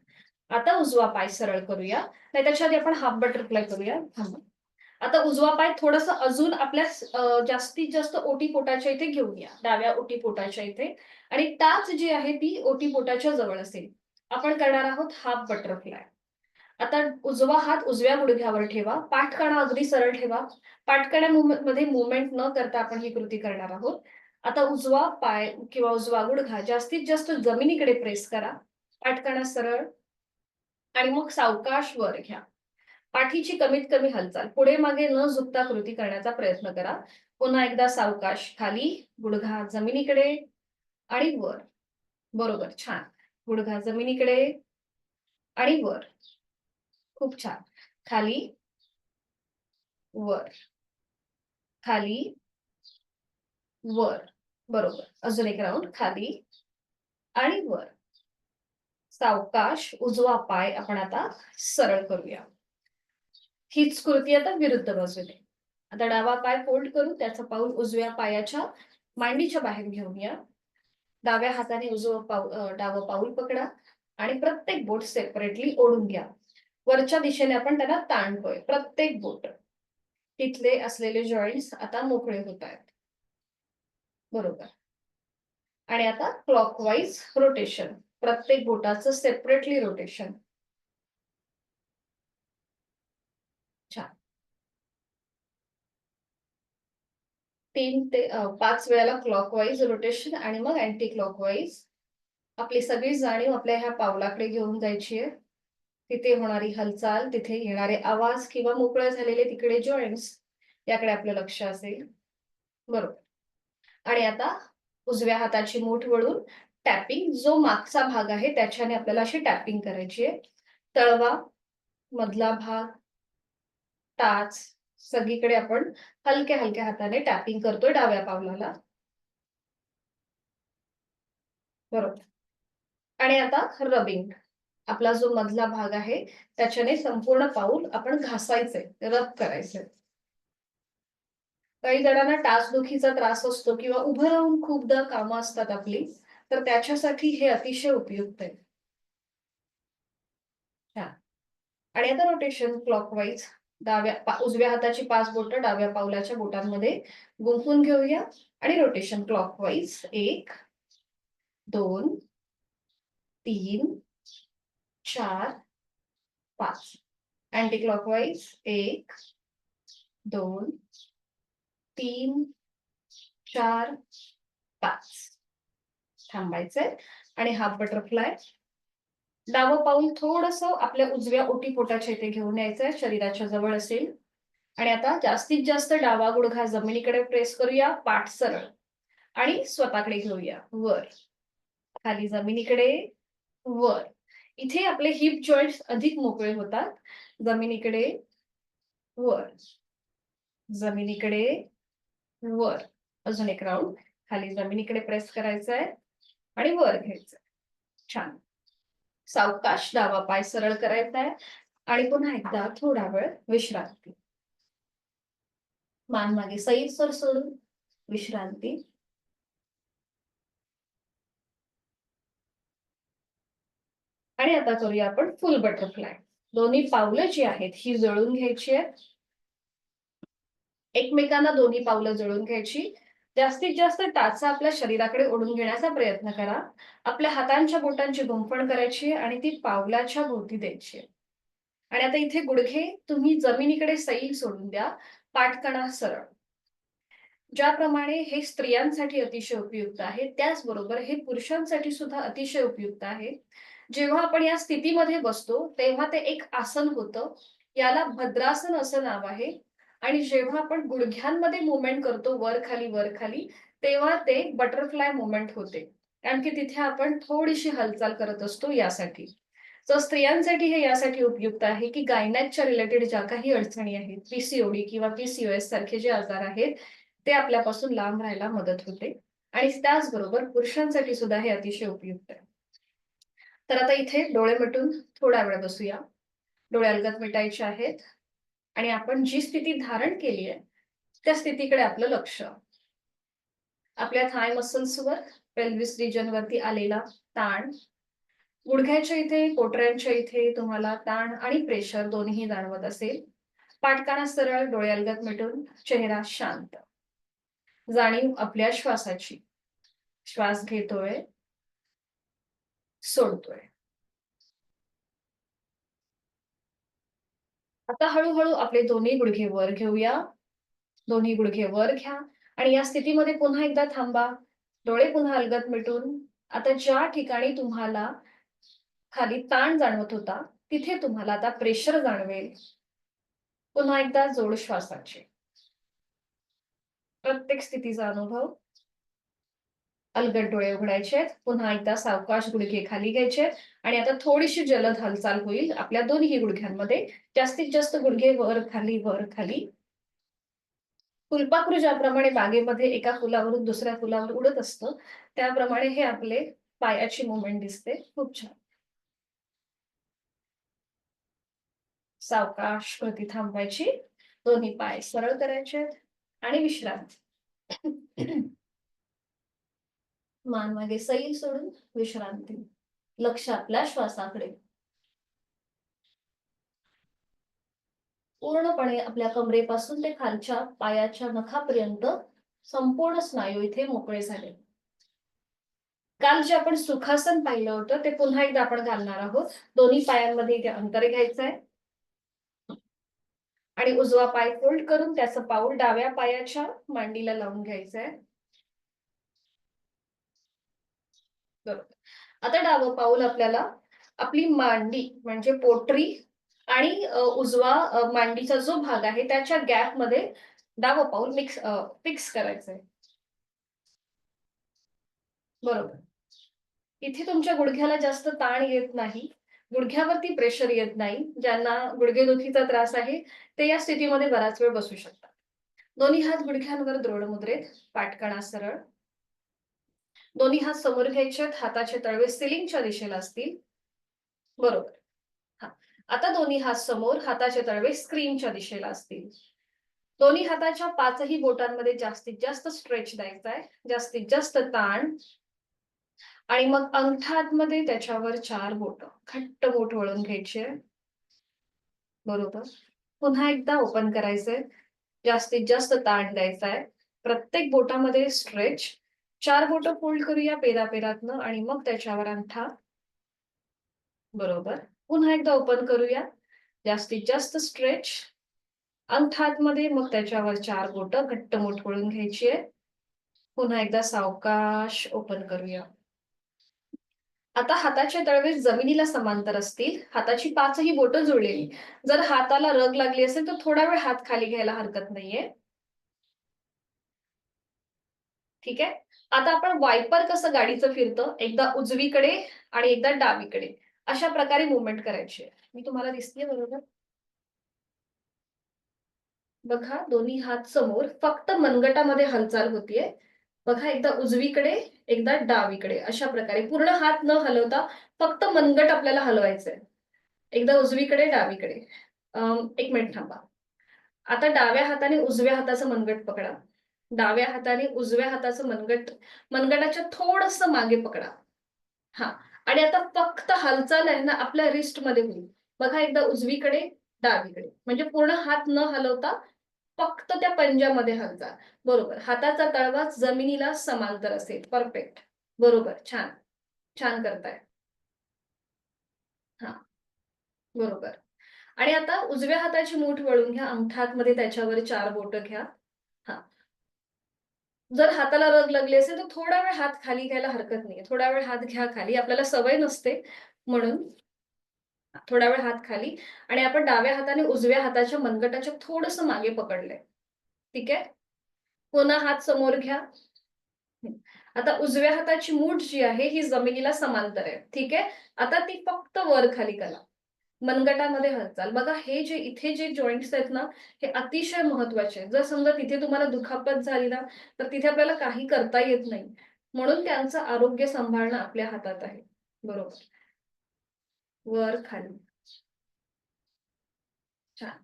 S1: आता उजवा पाय सरळ करूया. नाही त्याच्या आधी आपण हाफ बटरफ्लाय करूया. थांबा. आता उजवा पाय थोडंसं अजून आपल्या जास्तीत जास्त ओटीपोटाच्या इथे घेऊन या. डाव्या ओटीपोटाच्या इथे आणि टाच जी आहे ती ओटीपोटाच्या जवळ असेल. आपण करणार आहोत हाफ बटरफ्लाय. आता उजवा हात उजव्या गुडघ्यावर ठेवा, पाठकणा अगदी सरळ ठेवा. पाठकण्यामध्ये मुवमेंट न करता आपण ही कृती करणार आहोत. आता उजवा पाय किंवा उजवा गुडघा जास्तीत जास्त जमिनीकडे प्रेस करा. पाठकणा सरळ आणि मग सावकाश वर घ्या. पाठीची कमीत कमी हालचाल, पुढे मागे न झुकता कृती करण्याचा प्रयत्न करा. पुन्हा एकदा सावकाश खाली, गुडघा जमिनीकडे आणि वर. बरोबर, छान. गुडघा जमिनीकडे आणि वर. खूप छान. खाली, वर, खाली, वर. बरोबर. अजून एक राउंड. खाली आणि वर. सावकाश उजवा पाय आपण आता सरळ करूया. हीच कृती आता विरुद्ध बाजूने. आता डावा पाय फोल्ड करू, त्याचं पाऊल उजव्या पायाच्या मांडीच्या बाहेर घेऊन या. डाव्या हाताने डावं पाऊल पकडा आणि प्रत्येक बोट सेपरेटली ओढून घ्या. वरच्या दिशेने आपण त्यांना ताणतोय. प्रत्येक बोट, तिथले असलेले जॉईंट्स आता मोकळे होत आहेत. बरोबर. आणि आता क्लॉकवाईज रोटेशन, प्रत्येक बोटाचं सेपरेटली रोटेशन. छान. 3 ते 5 वेळेला क्लॉकवाईज रोटेशन आणि मग अँटी क्लॉकवाईज. आपली सगळी जाणीव आपल्या ह्या पावलाकडे घेऊन जायची आहे. तिथे होणारी हालचाल, तिथे येणारे आवाज किंवा मोकळे झालेले तिकडे जॉईंट्स, याकडे आपलं लक्ष असेल. बरोबर. आणि आता उजव्या हाताची मूठ वळून टॅपिंग, जो मागचा भाग आहे त्याच्याने आपल्याला अशी टॅपिंग करायची आहे. तळवा, मधला भाग, टाच, सगळीकडे आपण हलक्या हलक्या हाताने टॅपिंग करतोय डाव्या पावलाला. बरोबर. आणि आता रबिंग, आपला जो मधला भाग आहे त्याच्याने संपूर्ण पाऊल आपण घासायचंय, रब करायचंय. काही जणांना टाचदुखीचा त्रास असतो किंवा उभं राहून खूपदा कामं असतात आपली, तर त्याच्यासाठी हे अतिशय उपयुक्त आहे. छान. आणि आता रोटेशन क्लॉकवाईज. उजव्या हाताची 5 बोटं डाव्या पावलाच्या बोटांमध्ये गुंफून घेऊया आणि रोटेशन क्लॉकवाईज. 1, 2, 3, 4, 5. Anti clockwise. 1, 2, 3, 4, 5. थांबायचंय आणि हाफ बटरफ्लाय. डावं पाऊल थोडंसं आपल्या उजव्या ओटीपोटाच्या इथे घेऊन यायचंय, शरीराच्या जवळ असेल. आणि आता जास्तीत जास्त डावा गुडघा जमिनीकडे प्रेस करूया, पाठ सरळ आणि स्वतःकडे घेऊया. वर, खाली जमिनीकडे, वर. इथे आपले हिप जॉईंट्स अधिक मोकळे होतात. जमिनीकडे, वर, जमिनीकडे, वर. अजून एक राऊंड. खाली जमिनीकडे प्रेस करायचंय आणि वर घ्यायचंय. छान. सावकाश डावा पाय सरळ करायचा आहे आणि पुन्हा एकदा थोडा वेळ विश्रांती. मान मागे सैलसर सोडून विश्रांती. आणि आता करूया आपण फुल बटरफ्लाय. दोन्ही पावलं जी आहेत ही जळून घ्यायची आहेत. एकमेकांना दोन्ही पावलं जळून घ्यायची. जास्तीत जास्त टाचा आपल्या शरीराकडे ओढून घेण्याचा प्रयत्न करा. आपल्या हातांच्या बोटांची गुंफण करायची आणि ती पावलाच्या भोवती द्यायची. आणि आता इथे गुडघे तुम्ही जमिनीकडे सैल सोडून द्या. पाठकणा सरळ. ज्याप्रमाणे हे स्त्रियांसाठी अतिशय उपयुक्त आहे, त्याचबरोबर हे पुरुषांसाठी सुद्धा अतिशय उपयुक्त आहे. जेव्हा आपण या स्थितीमध्ये बसतो तेव्हा ते एक आसन होतं. याला भद्रासन असं नाव आहे. आणि जेव्हा आपण गुडघ्यांमध्ये मुवमेंट करतो वर खाली, तेव्हा ते बटरफ्लाय मुवमेंट होते. कारण की तिथे आपण थोडीशी हालचाल करत असतो यासाठी. तर स्त्रियांसाठी हे यासाठी उपयुक्त आहे की गायनॅकच्या रिलेटेड ज्या काही अडचणी आहेत, पीसीओडी किंवा पीसीओएस सारखे जे आजार आहेत, ते आपल्यापासून लांब राहायला मदत होते. आणि त्याचबरोबर पुरुषांसाठी सुद्धा हे अतिशय उपयुक्त आहे. तर आता इथे डोळे मिटून थोडा वेळ बसूया. डोळे अलगद मिटायचे आहेत आणि आपण जी स्थिती धारण केली आहे त्या स्थितीकडे आपलं लक्ष. आपल्या थाय मसल्सवर, पेल्विस रिजन वरती आलेला ताण, गुडघ्याच्या इथे, पोटऱ्यांच्या इथे तुम्हाला ताण आणि प्रेशर दोन्ही जाणवत असेल. पाठकाणा सरळ, डोळे अलगद मिटून, चेहरा शांत. जाणीव आपल्या श्वासाची. श्वास घेतोय, सोडतोय. आता हळूहळू आपले दोन्ही गुडघे वर घेऊया. दोन्ही गुडघे वर घ्या आणि या स्थितीमध्ये पुन्हा एकदा थांबा. डोळे पुन्हा अलगद मिटून आता ज्या ठिकाणी तुम्हाला खाली ताण जाणवत होता तिथे तुम्हाला आता प्रेशर जाणवेल. पुन्हा एकदा जोड श्वासाचे. प्रत्येक स्थितीचा अनुभव. अलगद डोळे उघडायचे. पुन्हा एकदा सावकाश गुडघे खाली घ्यायचे आणि आता थोडीशी जलद हालचाल होईल आपल्या दोन्ही गुडघ्यांमध्ये. जास्तीत जास्त गुडघे वर खाली वर खाली. फुलपाखरू ज्याप्रमाणे बागेमध्ये एका फुलावरून दुसऱ्या फुलावर उडत असतं त्याप्रमाणे हे आपले पायाची मुवमेंट दिसते. खूप छान. सावकाश कृती थांबवायची. दोन्ही पाय सरळ करायचे आणि विश्रांती. मान मागे सैल सोडून विश्रांती. लक्ष आपल्या श्वासाकडे. पूर्णपणे आपल्या कमरेपासून ते खालच्या पायाच्या नखापर्यंत संपूर्ण स्नायू इथे मोकळे झाले. काल जे आपण सुखासन पाहिलं होतं ते पुन्हा एकदा आपण घालणार आहोत. दोन्ही पायांमध्ये इथे अंतर घ्यायचंय आणि उजवा पाय फोल्ड करून त्याचं पाऊल डाव्या पायाच्या मांडीला लावून घ्यायचंय. बरोबर. आता डावं पाऊल आपल्याला आपली मांडी म्हणजे पोटरी आणि उजवा मांडीचा जो भाग आहे त्याच्या गॅप मध्ये डावं पाऊल फिक्स करायचंय. बरोबर. इथे तुमच्या गुडघ्याला जास्त ताण येत नाही. गुडघ्यावरती प्रेशर येत नाही. ज्यांना गुडघेदुखीचा त्रास आहे ते या स्थितीमध्ये बराच वेळ बसू शकतात. दोन्ही हात गुडघ्यांवर द्रोण मुद्रेत. पाठकणा सरळ. दोन्ही हात समोर घ्यायचे. हाताचे तळवे सिलिंगच्या दिशेला असतील. बरोबर. हा. आता दोन्ही हात समोर. हाताचे तळवे स्क्रीनच्या दिशेला असतील. दोन्ही हाताच्या पाचही बोटांमध्ये जास्तीत जास्त स्ट्रेच द्यायचा आहे. जास्तीत जास्त ताण. आणि मग अंगठा आतमध्ये त्याच्यावर 4 बोट घट्ट बोट वळून घ्यायचे. बरोबर. पुन्हा एकदा ओपन करायचंय. जास्तीत जास्त ताण द्यायचा आहे. प्रत्येक बोटामध्ये स्ट्रेच. 4 बोट फोल्ड करूया पेरापेरातनं आणि मग त्याच्यावर अंगठा. बरोबर. पुन्हा एकदा ओपन करूया. जास्तीत जास्त स्ट्रेच. अंगठा आतमध्ये मग त्याच्यावर 4 बोट घट्ट बोट वळून घ्यायची आहे. पुन्हा एकदा सावकाश ओपन करूया. आता हाताचे तळवे जमिनीला समांतर असतील. हाताची 5ही बोटं जुळलेली. जर हाताला रग लागली असेल तर थोडा वेळ हात खाली घ्यायला हरकत नाहीये. ठीक आहे. आता आपण वायपर कसं गाडीचं फिरतं एकदा उजवीकडे आणि एकदा डावीकडे अशा प्रकारे मुवमेंट करायची आहे. मी तुम्हाला दिसतेय बरोबर. बघा दोन्ही हात समोर. फक्त मनगटामध्ये हालचाल होतीये. बघा एकदा उजवीकडे एकदा डावीकडे अशा प्रकारे पूर्ण हात न हलवता फक्त मनगट आपल्याला हलवायचंय. एकदा उजवीकडे डावीकडे. एक मिनिट थांबा. आता डाव्या हाताने उजव्या हाताचं मनगट पकडा. डाव्या हाताने उजव्या हाताचं मनगटाच्या थोडस मागे पकडा. हा. आणि आता फक्त हालचाल आहे ना आपल्या रिस्ट मध्ये होईल. बघा एकदा उजवीकडे डावीकडे म्हणजे पूर्ण हात न हलवता फक्त त्या पंजामध्ये हालचाल. बरोबर. हाताचा तळवा जमिनीला समांतर असेल. परफेक्ट. बरोबर. छान. छान करताय. हा. बरोबर. आणि आता उजव्या हाताची मूठ वळून घ्या. अंगठा आतमध्ये त्याच्यावर 4 बोट घ्या. हा. जर हाताला रग लागली असेल तर थोडा वेळ हात खाली घ्यायला हरकत नाहीये. थोडा वेळ हात घ्या खाली. आपल्याला सवय नसते म्हणून थोडा वेळ हात खाली आणि आपण डाव्या हाताने उजव्या हाताच्या मनगटाच्या थोडंसं मागे पकडलंय. ठीक आहे. पुन्हा हात समोर घ्या. आता उजव्या हाताची मूठ जी आहे ही जमिनीला समांतर आहे. ठीक आहे. आता ती फक्त वर खाली करा. मनगटामध्ये हालचाल. बघा हे जे इथे जे जॉइंट्स आहेत ना हे अतिशय महत्वाचे आहेत. जर समजा तिथे तुम्हाला दुखापत झाली ना तर तिथे आपल्याला काही करता येत नाही. म्हणून त्यांचं आरोग्य सांभाळणं आपल्या हातात आहे. बरोबर. वर खाली. छान.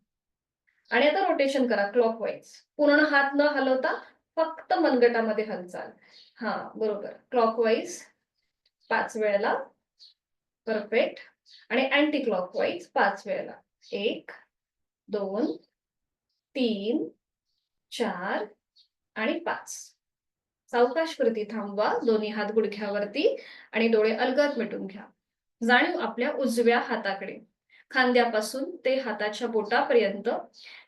S1: आणि आता रोटेशन करा क्लॉकवाईज. पूर्ण हात न हलवता फक्त मनगटामध्ये हालचाल. हा. बरोबर. क्लॉकवाईज 5 वेळेला. परफेक्ट. आणि अँटी क्लॉकवाईज 5 वेळेला. 1 2 3 4 आणि 5. सावकाश कृती थांबवा. दोन्ही हात गुडघ्यावरती आणि डोळे अलगद मिटून घ्या. जाणीव आपल्या उजव्या हाताकडे. खांद्यापासून ते हाताच्या बोटापर्यंत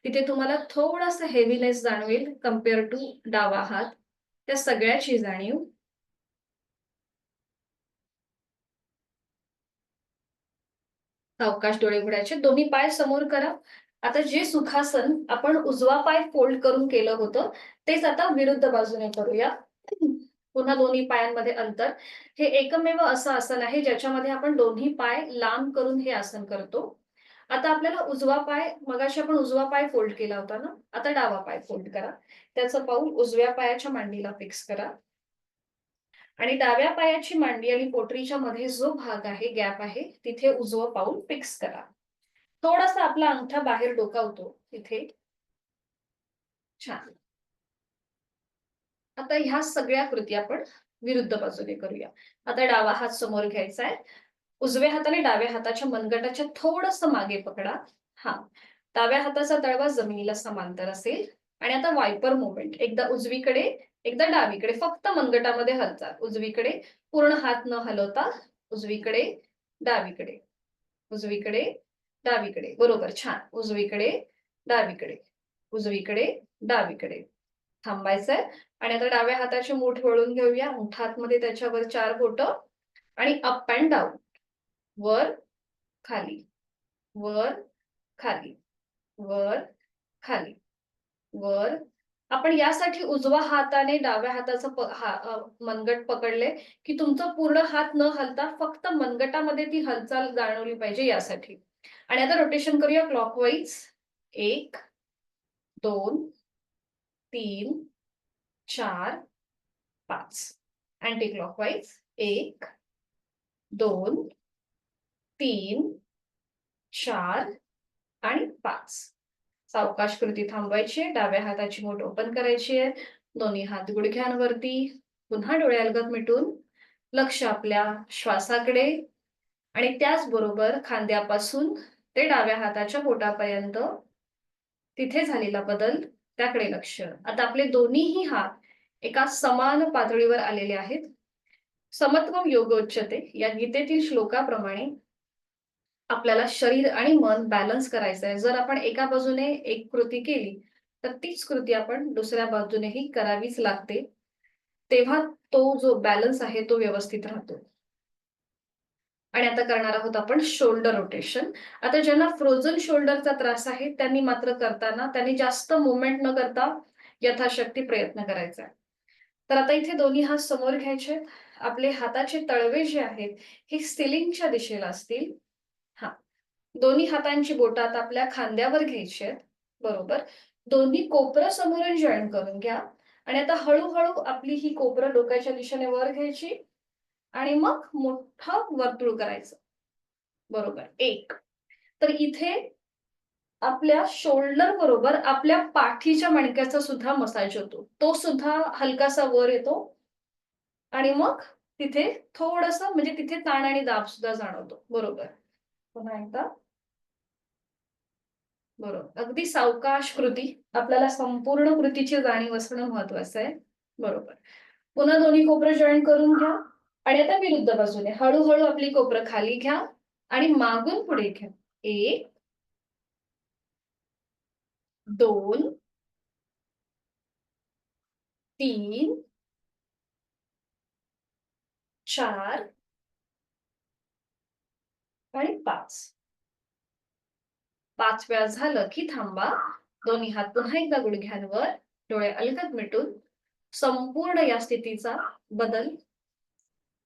S1: तिथे तुम्हाला थोडासा हेवीनेस जाणवेल कम्पेअर टू डावा हात. त्या सगळ्याची जाणीव. सावकाश डोळे उघडायचे. दोन्ही पाय समोर करा. आता जे सुखासन आपण उजवा पाय फोल्ड करून केलं होतं, तेच आता विरुद्ध बाजूने करूया. पुन्हा दोन्ही पायांमध्ये अंतर. हे एकमेव असं आसन आहे ज्याच्यामध्ये आपण दोन्ही पाय लांब करून हे आसन करतो. आता आपल्याला उजवा पाय, मगाशी आपण उजवा पाय फोल्ड केला होता ना, आता डावा पाय फोल्ड करा. त्याचं पाऊल उजव्या पायाच्या मांडीला फिक्स करा. आणि डाव्या पायाची मांडी आणि पोटरीच्या मध्ये जो भाग आहे, गॅप आहे, तिथे उजवं पाऊल फिक्स करा. थोडासा आपला अंगठा बाहेर डोकावतो तिथे. छान. आता ह्या सगळ्या कृती आपण विरुद्ध बाजूने करूया. आता डावा हात समोर घ्यायचा आहे. उजव्या हाताने डाव्या हाताच्या मनगटाच्या थोडंसं मागे पकडा. हा. डाव्या हाताचा तळवा जमिनीला समांतर असेल. आणि आता वायपर मुवमेंट. एकदा उजवीकडे, एकदा डावीकडे. फक्त मनगटामध्ये हालचाल. उजवीकडे, पूर्ण हात न हलवता. उजवीकडे, डावीकडे. उजवीकडे, डावीकडे. बरोबर, छान. उजवीकडे, डावीकडे. उजवीकडे, डावीकडे. थांबायचंय. आणि आता डाव्या हाताची मूठ वळून घेऊया. अंगठा आतमध्ये, त्याच्यावर 4 बोटं. आणि अप अँड डाऊन. वर, खाली. वर, खाली. वर, खाली. वर. आपण यासाठी उजवा हाताने डाव्या हाताचं मनगट पकडले की तुमचं पूर्ण हात न हलता फक्त मनगटामध्ये ती हालचाल जाणवली पाहिजे यासाठी. आणि आता रोटेशन करूया क्लॉकवाईज. 1, 2, 3, 4, 5. Anti clockwise. 1, 2, 3, 4 आणि 5. सावकाश कृती थांबवायची आहे. डाव्या हाताची मूठ ओपन करायची आहे. दोन्ही हात गुडघ्यांवरती. पुन्हा डोळे अलगद मिटून लक्ष आपल्या श्वासाकडे. आणि त्याचबरोबर खांद्यापासून ते डाव्या हाताच्या बोटापर्यंत तिथे झालेला बदल, त्याकडे लक्ष. आता आपले दोन्हीही हात एका समान पातळीवर आलेले आहेत. समत्वम योगोच्यते या गीतेतील श्लोकाप्रमाणे आपल्याला शरीर आणि मन बॅलन्स करायचं आहे. जर आपण एका बाजूने एक कृती केली तर तीच कृती आपण दुसऱ्या बाजूनेही करावीच लागते. तेव्हा तो जो बॅलन्स आहे तो व्यवस्थित राहतो. आणि आता करणार आहोत आपण शोल्डर रोटेशन. आता ज्यांना फ्रोझन शोल्डरचा त्रास आहे त्यांनी मात्र करताना त्यांनी जास्त मुवमेंट न करता यथाशक्ती प्रयत्न करायचा आहे. तर आता इथे दोन्ही हात समोर घ्यायचे. आपले हाताचे तळवे जे आहेत हे सिलिंगच्या दिशेला असतील. हा. दोन्ही हातांची बोटं आता आपल्या खांद्यावर घ्यायची आहेत. बरोबर. दोन्ही कोपरं समोरून जॉईन करून घ्या. आणि आता हळूहळू आपली ही कोपरं डोक्याच्या दिशेने वर घ्यायची. आणि मग मोठं वर्तुळ करायचं. बरोबर. 1. तर इथे आपल्या शोल्डर बरोबर आपल्या पाठीच्या मणक्याचा सुद्धा मसाज होतो. तो सुद्धा हलकासा वर येतो. आणि मग तिथे थोडंसं म्हणजे तिथे ताण आणि दाब सुद्धा जाणवतो. बरोबर. पुन्हा एकदा. बरोबर. अगदी सावकाश कृती. आपल्याला संपूर्ण कृतीची जाणीव असणं महत्वाचं आहे. बरोबर. पुन्हा दोन्ही कोपरं जॉईन करून घ्या. आणि आता विरुद्ध बाजूने हळूहळू आपली कोपरं खाली घ्या. आणि मागून पुढे घ्या. 1, 2, 3, 4 आणि 5. 5 वेळा झालं की थांबा. दोन्ही हात पुन्हा एकदा गुडघ्यांवर. डोळे अलगद मिटून संपूर्ण या स्थितीचा बदल,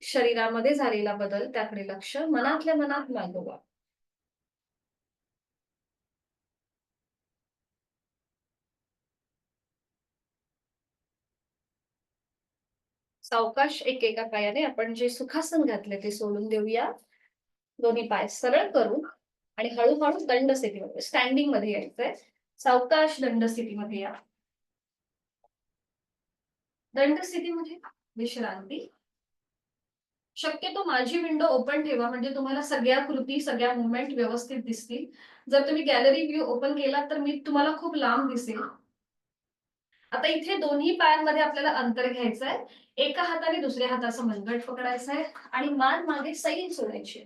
S1: शरीरामध्ये झालेला बदल त्याकडे लक्ष. मनातल्या मनात मागोवा. सावकाश एकेका पायाने आपण जे सुखासन घातले ते सोडून देऊया. दोन्ही पाय सरळ करू आणि हळूहळू दंड स्थितीमध्ये, स्टँडिंग मध्ये यायचंय. सावकाश दंड स्थितीमध्ये या. दंड स्थितीमध्ये विश्रांती. शक्यतो माझी विंडो ओपन ठेवा म्हणजे तुम्हाला सगळ्या कृती, सगळ्या मुवमेंट व्यवस्थित दिसतील. जर तुम्ही गॅलरी व्ह्यू ओपन केला तर मी तुम्हाला खूप लांब दिसेल. आता इथे दोन्ही पायांमध्ये आपल्याला अंतर घ्यायचंय. एका हाताने दुसऱ्या हाताचं मनगट पकडायचंय आणि मान मागे सैल सोडायची.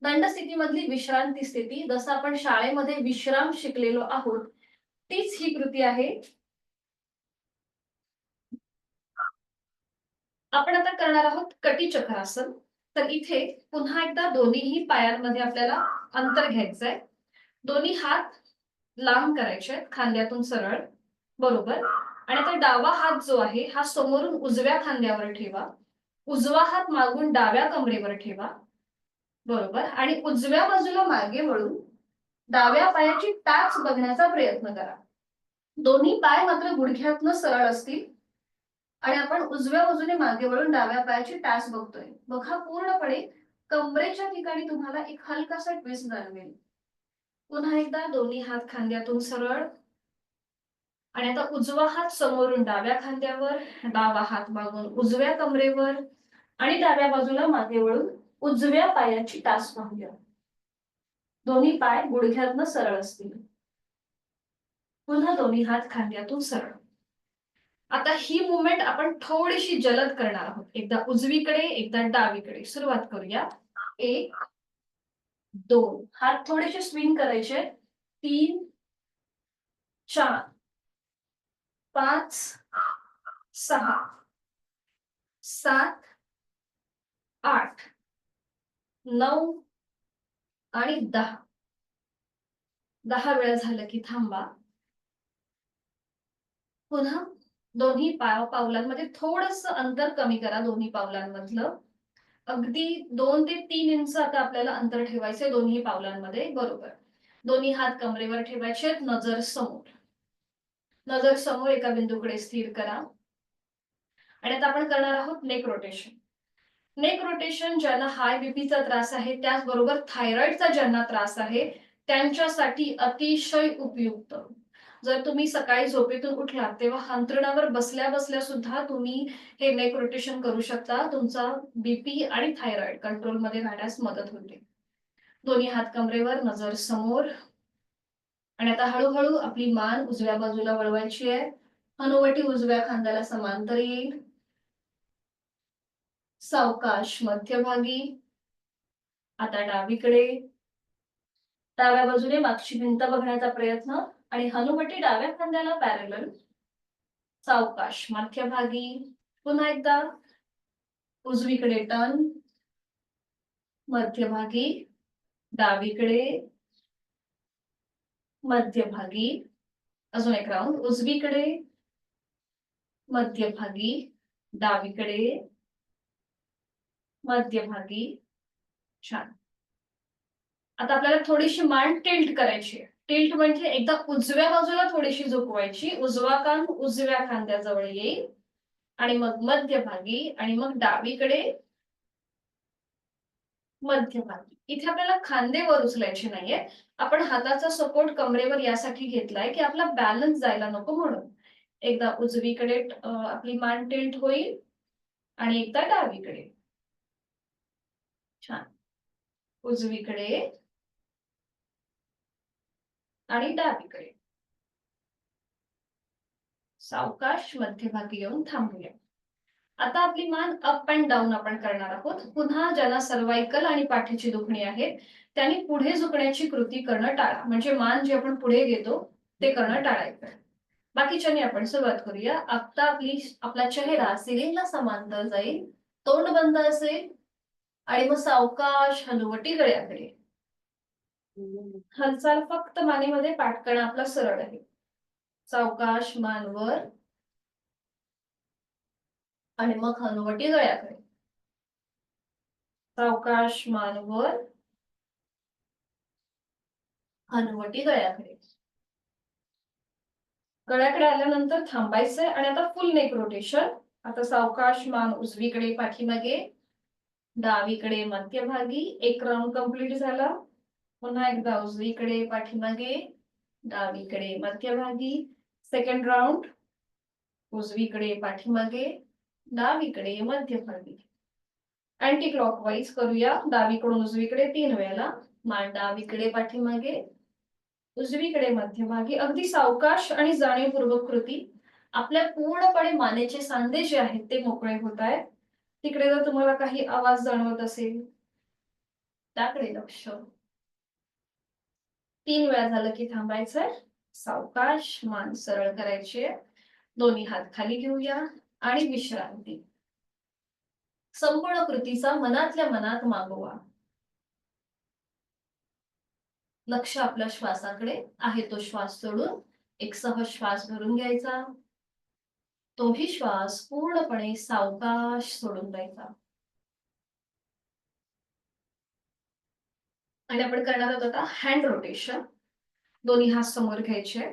S1: दंड स्थितीमधली विश्रांती स्थिती, जसं आपण शाळेमध्ये विश्राम शिकलेलो आहोत, तीच ही कृती आहे. आपण आता करणार आहोत कटी चक्रासन. तर इथे पुन्हा एकदा दोन्हीही पायांमध्ये आपल्याला अंतर घ्यायचंय. दोन्ही हात लांब करायचे आहेत खांद्यातून सरळ, बरोबर. आणि आता डावा हात जो आहे हा समोरून उजव्या खांद्यावर ठेवा. उजवा हात मागून डाव्या कमरेवर ठेवा, बरोबर. आणि उजव्या बाजूला मागे वळून डाव्या पायाची टाच बघण्याचा प्रयत्न करा. दोन्ही पाय मात्र गुडघ्यातनं सरळ असतील आणि आपण उजव्या बाजूने मागे वळून डाव्या पायाची टाच बघतोय. बघा पूर्णपणे कमरेच्या ठिकाणी तुम्हाला एक हलकासा ट्विस्ट जाणवेल. पुन्हा एकदा दोन्ही हात खांद्यातून सरळ आणि आता उजवा हात समोरून डाव्या खांद्यावर, डावा हात मागून उजव्या कमरेवर आणि डाव्या बाजूला मागे वळून उजव्या पायाची टाच पाहूया. दोन्ही पाय गुडघ्यातनं सरळ असतील. पुन्हा दोन्ही हात खांद्यातून सरळ. आता ही मुवमेंट आपण थोडीशी जलद करणार आहोत. एकदा उजवीकडे एकदा डावीकडे. सुरुवात करूया. 1 2 हात थोडेसे स्विंग करायचे. 3 4 5 6 7 8 9 आणि 10. 10 वेळा झालं की थांबा. पुन्हा दोन्ही पावलांमध्ये थोडंसं अंतर कमी करा. दोन्ही पावलांमधलं अगदी 2 ते 3 इंच आता आपल्याला अंतर ठेवायचंय दोन्ही पावलांमध्ये, बरोबर. दोन्ही हात कमरेवर ठेवायचे. नजर समोर. नजर समोर एका बिंदूकडे स्थिर करा. आणि आता आपण करणार आहोत नेक रोटेशन. नेक रोटेशन ज्यांना हाय बीपीचा त्रास आहे, त्याचबरोबर थायरॉइडचा ज्यांना त्रास आहे, त्यांच्यासाठी अतिशय उपयुक्त. जर तुम्ही सकाळी झोपेतून उठलात तेव्हा अंथरुणावर बसल्या बसल्या सुद्धा तुम्ही हे नेक रोटेशन करू शकता. तुमचा बीपी आणि थायरॉइड कंट्रोलमध्ये राहण्यास मदत होते. दोन्ही हात कमरेवर, नजर समोर. आणि आता हळूहळू आपली मान उजव्या बाजूला वळवायची आहे. हनुवटी उजव्या खांद्याला समांतर येईल. सावकाश मध्यभागी. आता डावीकडे. डाव्या बाजूने मागची भिंत बघण्याचा प्रयत्न आणि हनुवटी डाव्या खांद्याला पॅरलल. सावकाश मध्यभागी. पुन्हा एकदा उजवीकडे टर्न. मध्यभागी. डावीकडे. मध्यभागी. अजून एक राऊंड. उजवीकडे. मध्यभागी. डावीकडे. मध्यभागी. छान. आता आपल्याला थोडीशी मान टिल्ट करायची आहे. टिल्ट म्हणजे एकदा उजव्या बाजूला थोडीशी झुकवायची. उजवा कान उजव्या खांद्याजवळ येईल आणि मग मध्यभागी आणि मग डावीकडे. मध्यभागी. इथे आपल्याला खांदे वर उचलायचे नाहीये. आपण हाताचा सपोर्ट कमरेवर यासाठी घेतलाय की आपला बॅलन्स जायला नको म्हणून. एकदा उजवीकडे आपली मान टिल्ट होईल आणि एकदा डावीकडे. छान. उजवीकडे आणि डावीकडे. सावकाश मध्यभागी येऊन थांबूया. आता आपली मान अप अँड डाऊन आपण करणार आहोत. पुन्हा ज्यांना सर्वायकल आणि पाठीची दुखणी आहे त्यांनी पुढे झुकण्याची कृती करणं टाळा. म्हणजे मान जे आपण पुढे घेतो ते करणं टाळायचं. बाकीच्यानी आपण सुरुवात करूया. आता आपला चेहरा सिलिंगला समांतर जाईल. तोंड बंद असेल आणि मग सावकाश हनुवटी गळ्याकडे. हालचाल फक्त मानेमध्ये. पाठकणा आपला सरळ आहे. सावकाश मान वर आणि मग हनुवटी गळ्याकडे. सावकाश मान वर. हनुवटी गळ्याकडे. गळ्याकडे आल्यानंतर थांबायचंय आणि आता फुल नेक रोटेशन. आता सावकाश मान उजवीकडे पाठीमागे. डावीकडे मध्यभागी. एक राऊंड कंप्लीट झाला. पुन्हा एकदा उजवीकडे पाठीमागे. डावीकडे मध्यभागी. Second round. उजवीकडे पाठीमागे. डावीकडे मध्यभागी. अँटी क्लॉकवाईज करूया. डावीकडून उजवीकडे 3 वेळेला. मान डावीकडे पाठीमागे. उजवीकडे मध्यभागी. अगदी सावकाश आणि जाणीवपूर्वक कृती. आपल्या पूर्णपणे मानेचे सांधे जे आहेत ते मोकळे होत आहेत. तिकडे जर तुम्हाला काही आवाज जाणवत असेल त्याकडे लक्ष. 3 वेळा झालं की थांबायचंय. सावकाश मान सरळ करायचे. दोन्ही हात खाली घेऊया आणि विश्रांती. संपूर्ण कृतीचा मनातल्या मनात मागोवा. लक्ष आपल्या श्वासाकडे आहे. तो श्वास सोडून एक सहज श्वास भरून घ्यायचा. तोही श्वास पूर्णपणे सावकाश सोडून द्यायचा. आणि आपण करणार आहोत आता हँड रोटेशन. दोन्ही हात समोर घ्यायचे.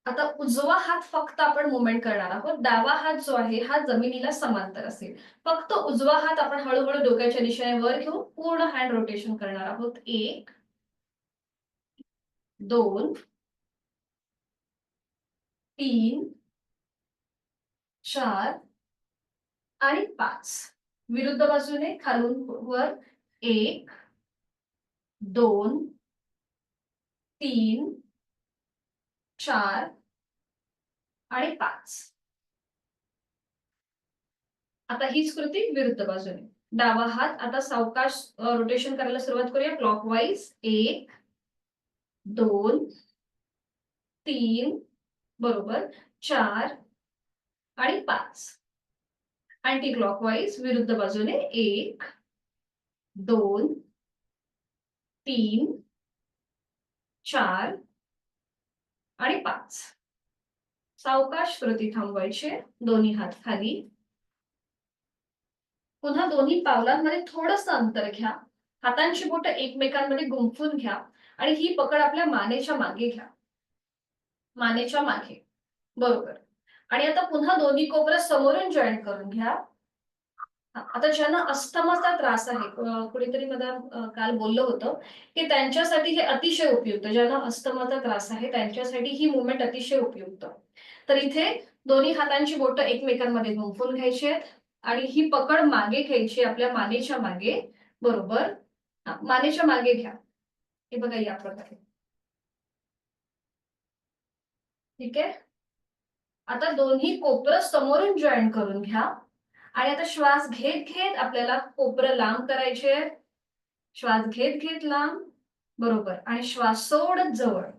S1: आता उजवा हात फक्त आपण मुवमेंट करणार आहोत. डावा हात जो आहे हा जमिनीला समांतर असेल. फक्त उजवा हात आपण हळूहळू डोक्याच्या दिशेने वर घेऊन पूर्ण हँड रोटेशन करणार आहोत. 1 2 3 4 आणि 5. विरुद्ध बाजूने खालून वर 1 2 3 4 आणि 5. आता हीच कृती विरुद्ध बाजूने. डावा हात आता सावकाश रोटेशन करायला सुरुवात करूया. क्लॉकवाईज 1 2 3 बरोबर 4 आणि 5. अँटी क्लॉकवाईज विरुद्ध बाजूने 1 2 3 4 आणि 5. सावकाश कृती थांबवायची. दोन्ही हात खाली. पुन्हा दोन्ही पावलांमध्ये थोडंसं अंतर घ्या. हातांची बोटं एकमेकांमध्ये गुंफून घ्या आणि ही पकड आपल्या मानेच्या मागे घ्या. मानेच्या मागे. बरोबर. आणि आता पुन्हा दोन्ही कोपरं समोरून जॉईन करून घ्या. आता ज्यांना अस्थमाचा त्रास आहे, कुणीतरी मला काल बोललं होतं की त्यांच्यासाठी हे अतिशय उपयुक्त. ज्यांना अस्थमाचा त्रास आहे त्यांच्यासाठी ही मुवमेंट अतिशय उपयुक्त. तर इथे दोन्ही हातांची बोटं एकमेकांमध्ये गुंफून घ्यायची आहेत आणि ही पकड मागे घ्यायची आपल्या मानेच्या मागे. बरोबर. मानेच्या मागे घ्या. हे बघा या प्रकारे. ठीक आहे. आता दोन्ही कोपरं समोरून जॉईन करून घ्या आणि आता श्वास घेत घेत आपल्याला कोपरं लांब करायचे. श्वास घेत घेत लांब. बरोबर. आणि श्वास सोडत जवळ.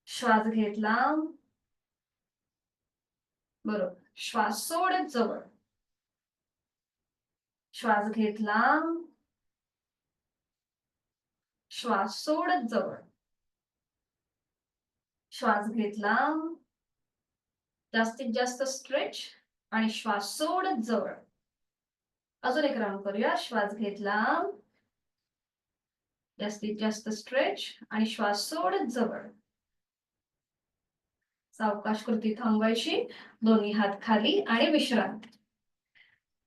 S1: श्वास घेत लांब. बरोबर. श्वास सोडत जवळ. श्वास घेत लांब. श्वास सोडत जवळ. श्वास घेत लांब. जास्तीत जास्त स्ट्रेच आणि श्वास सोडत जवळ. अजून एक राऊंड करूया. श्वास घेत लांब. जास्तीत जास्त स्ट्रेच आणि श्वास सोडत जवळ. सावकाश कृती थांबवायची. दोन्ही हात खाली आणि विश्रांती.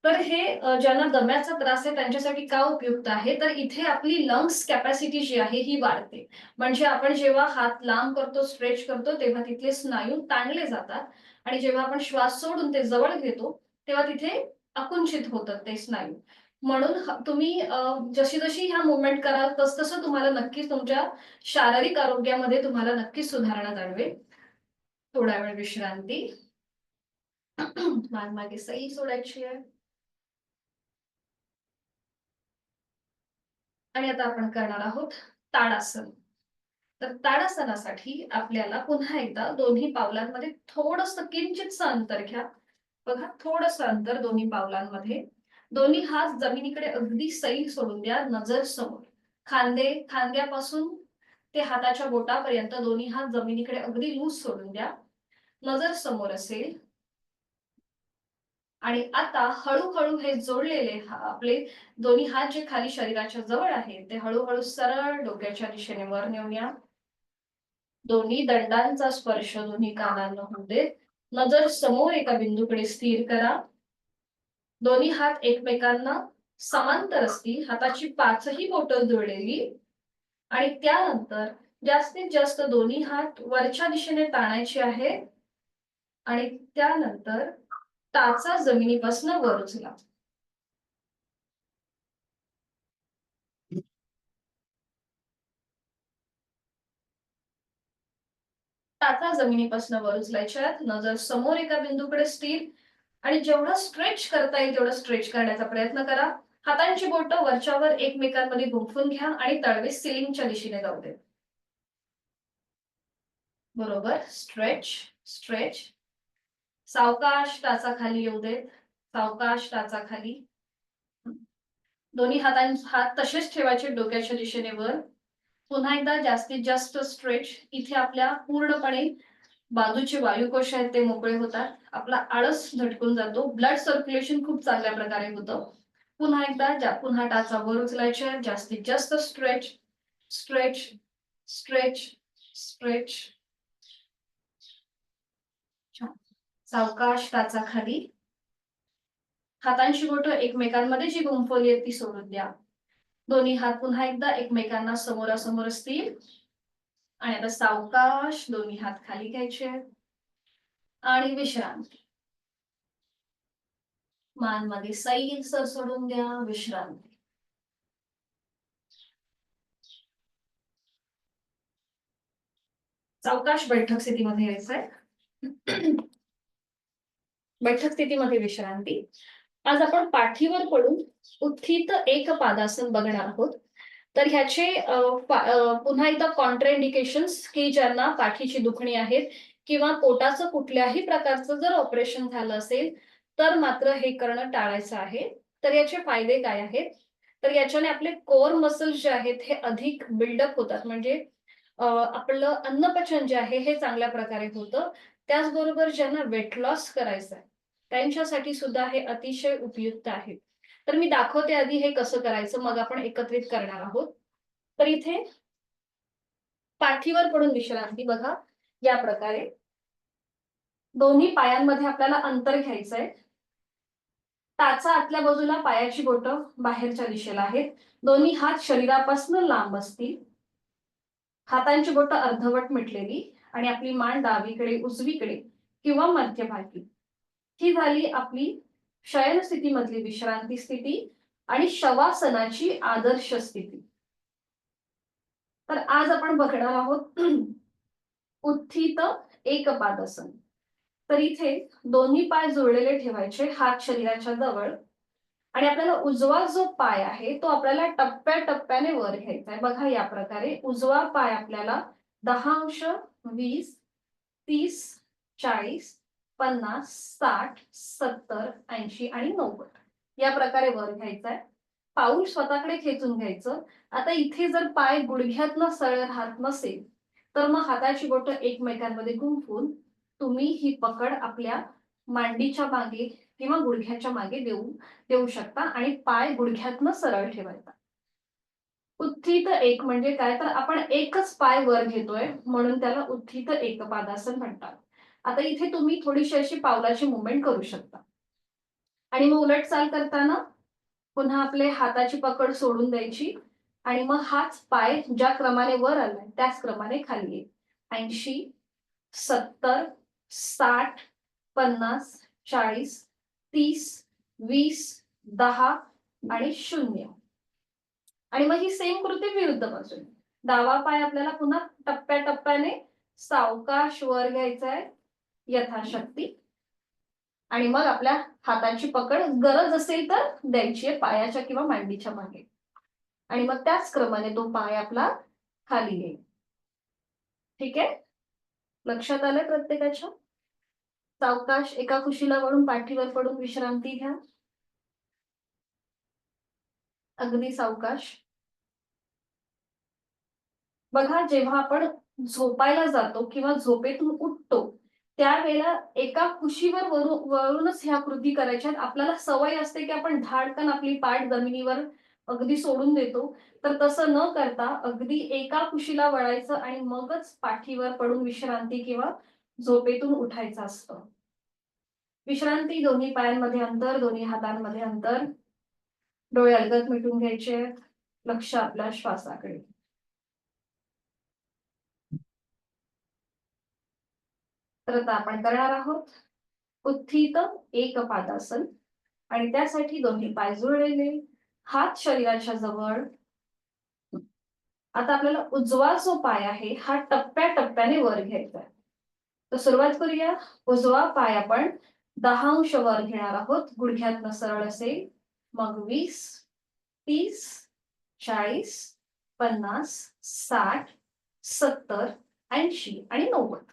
S1: तर हे ज्यांना दम्याचा त्रास आहे त्यांच्यासाठी का उपयुक्त आहे, तर इथे आपली लंग्स कॅपॅसिटी जी आहे ही वाढते. म्हणजे आपण जेव्हा हात लांब करतो, स्ट्रेच करतो तेव्हा तिथले स्नायू ताणले जातात आणि जेव्हा आपण श्वास सोडून ते जवळ घेतो तेव्हा तिथे आकुंचित होतात ते स्नायू. म्हणून तुम्ही जशी जशी ह्या मुवमेंट कराल तसं तुम्हाला नक्कीच तुमच्या शारीरिक आरोग्यामध्ये तुम्हाला नक्कीच सुधारणा जाणवेल. थोडा वेळ विश्रांती. मान मागे सैल सोडायची आहे. आणि आता आपण करणार आहोत ताडासन. तर ताडासनासाठी आपल्याला पुन्हा एकदा दोन्ही पावलांमध्ये थोडंसं किंचितसं अंतर घ्या. बघा थोडंसं अंतर दोन्ही पावलांमध्ये. दोन्ही हात जमिनीकडे अगदी सैल सोडून द्या. नजर समोर. खांद्यापासून ते हाताच्या बोटापर्यंत दोन्ही हात जमिनीकडे अगदी लूज सोडून द्या. नजर समोर असेल. आणि आता हळूहळू हे जोडलेले आपले दोन्ही हात जे खाली शरीराच्या जवळ आहेत ते हळूहळू सरळ डोक्याच्या दिशेने वर नेऊन या. दोन्ही दंडांचा स्पर्श दोन्ही कानांना होऊ दे. नजर समोर एका बिंदूकडे स्थिर करा. दोन्ही हात एकमेकांना समांतर असतील. हाताची पाचही बोटं जोडलेली आणि त्यानंतर जास्तीत जास्त दोन्ही हात वरच्या दिशेने ताणायचे आहे आणि त्यानंतर टाचा जमिनीपासून वर उचला. टाचा जमिनीपासून वर उचलायच्या. नजर समोर एका बिंदूकडे स्थिर. आणि जेवढं स्ट्रेच करता येईल तेवढं स्ट्रेच करण्याचा प्रयत्न करा. हातांची बोटं वरच्यावर एकमेकांमध्ये गुंफून घ्या आणि तळवे सिलिंगच्या दिशेने जाऊ दे. बरोबर. Stretch stretch. सावकाश टाचा खाली येऊ देत. सावकाश टाचा खाली. दोन्ही हात तसेच ठेवायचे डोक्याच्या दिशेने वर. पुन्हा एकदा जास्तीत जास्त स्ट्रेच. इथे आपल्या पूर्णपणे बाजूचे वायुकोश आहेत ते मोकळे होतात. आपला आळस झटकून जातो. ब्लड सर्क्युलेशन खूप चांगल्या प्रकारे होतं. पुन्हा एकदा पुन्हा टाचा वर उचलायचे. जास्तीत जास्त स्ट्रेच स्ट्रेच स्ट्रेच स्ट्रेच. सावकाश टाचा खाली. हातांची बोटं एकमेकांमध्ये जी गुंफवली आहे ती सोडून द्या. दोन्ही हात पुन्हा एकदा एकमेकांना समोरासमोर असतील. आणि आता सावकाश दोन्ही हात खाली घ्यायचे आणि विश्रांती. मान मध्ये सैलसर सोडून द्या. विश्रांती. सावकाश बैठक स्थितीमध्ये यायचंय. बैठक स्थितीमध्ये विश्रांती. आज आपण पाठीवर पडून उत्थित एक पादासन बघणार आहोत. तर ह्याचे पुन्हा एकदा कॉन्ट्राइंडिकेशन्स की ज्यांना पाठीची दुखणी आहेत किंवा पोटाचं कुठल्याही प्रकारचं जर ऑपरेशन झालं असेल तर मात्र हे करणं टाळायचं आहे. तर याचे फायदे काय आहेत? तर याच्याने आपले कोर मसल्स जे आहेत हे अधिक बिल्डअप होतात. म्हणजे आपलं अन्नपचन जे आहे हे चांगल्या प्रकारे होतं. त्याचबरोबर ज्यांना वेट लॉस करायचं आहे त्यांच्यासाठी सुद्धा हे अतिशय उपयुक्त आहे. तर मी दाखवते आधी हे कसं करायचं, मग आपण एकत्रित करणार आहोत. तर इथे पाठीवर पडून विश्रांती बघा या प्रकारे. दोन्ही पायांमध्ये आपल्याला अंतर घ्यायचंय. टाचा आतल्या बाजूला पायाची बोटं बाहेरच्या दिशेला आहेत. दोन्ही हात शरीरापासून लांब असतील. हातांची बोटं अर्धवट मिटलेली आणि आपली मान डावीकडे उजवीकडे किंवा मध्यभागी. ही झाली आपली शयन स्थितीमधली विश्रांती स्थिती आणि शवासनाची आदर्श स्थिती. तर आज आपण बघणार आहोत उत्थित एकपादासन. तर इथे दोन्ही पाय जुळलेले ठेवायचे. हात शरीराच्या जवळ आणि आपल्याला उजवा जो पाय आहे तो आपल्याला टप्प्याटप्प्याने वर घ्यायचा आहे. बघा या प्रकारे उजवा पाय आपल्याला 10 अंश, 20, 30, 40, 50, 60, 70, 80 आणि 90 या प्रकारे वर घ्यायचा आहे. पाऊल स्वतःकडे खेचून घ्यायचं. आता इथे जर पाय गुडघ्यातनं सरळ राहत नसेल तर मग हाताची बोटं एकमेकांमध्ये गुंफून तुम्ही ही पकड आपल्या मांडीच्या मागे किंवा गुडघ्याच्या मागे देऊ शकता आणि पाय गुडघ्यातनं सरळ ठेवायचा. उत्थित एक म्हणजे काय, तर आपण एकच पाय वर घेतोय म्हणून त्याला उत्थित एकपादासन म्हणतात. आता इथे तुम्ही थोडीशी अशी पावलाची मुवमेंट करू शकता आणि मग उलट चाल करताना पुन्हा आपले हाताची पकड सोडून द्यायची आणि मग हाच पाय ज्या क्रमाने वर आलाय त्याच क्रमाने खाली येईल. 80, 70, 60, 50, 40, 30, 20, 10 आणि 0. आणि मग ही सेम कृती विरुद्ध बाजूने. डावा पाय आपल्याला पुन्हा टप्प्याटप्प्याने सावकाश वर घ्यायचा आहे यथाशक्ती आणि मग आपल्या हाताची पकड गरज असेल तर द्यायची आहे पायाच्या किंवा मांडीच्या मागे आणि मग त्याच क्रमाने तो पाय आपला खाली येईल. ठीक आहे, लक्षात आलंय प्रत्येकाच्या? सावकाश एका कुशीला वळून पाठीवर पडून विश्रांती घ्या. अगदी सावकाश. बघा जेव्हा आपण झोपायला जातो किंवा झोपेतून उठतो त्यावेळेला एका कुशीवर वळूनच ह्या कृती करायच्या. आपल्याला सवय असते की आपण धाडकन आपली पाठ जमिनीवर अगदी सोडून देतो. तर तसं न करता अगदी एका कुशीला वळायचं आणि मगच पाठीवर पडून विश्रांती किंवा झोपेतून उठायचं असतं. विश्रांती. दोन्ही पायांमध्ये अंतर, दोन्ही हातांमध्ये अंतर. डोळे अलगद मिटून घ्यायचे. लक्ष आपल्या श्वासाकडे. तर आता आपण करणार आहोत उत्थित एकपादासन आणि त्यासाठी दोन्ही पाय जुळलेले, हात शरीराच्या जवळ. आता आपल्याला उजवा जो पाय आहे हा टप्प्याटप्प्याने वर घ्यायचा आहे. तर सुरुवात करूया. उजवा पाय आपण 10 अंश वर घेणार आहोत, गुडघ्यातनं सरळ असेल. मग 20, 30, 40, 50, 60, 70, 80 आणि 90.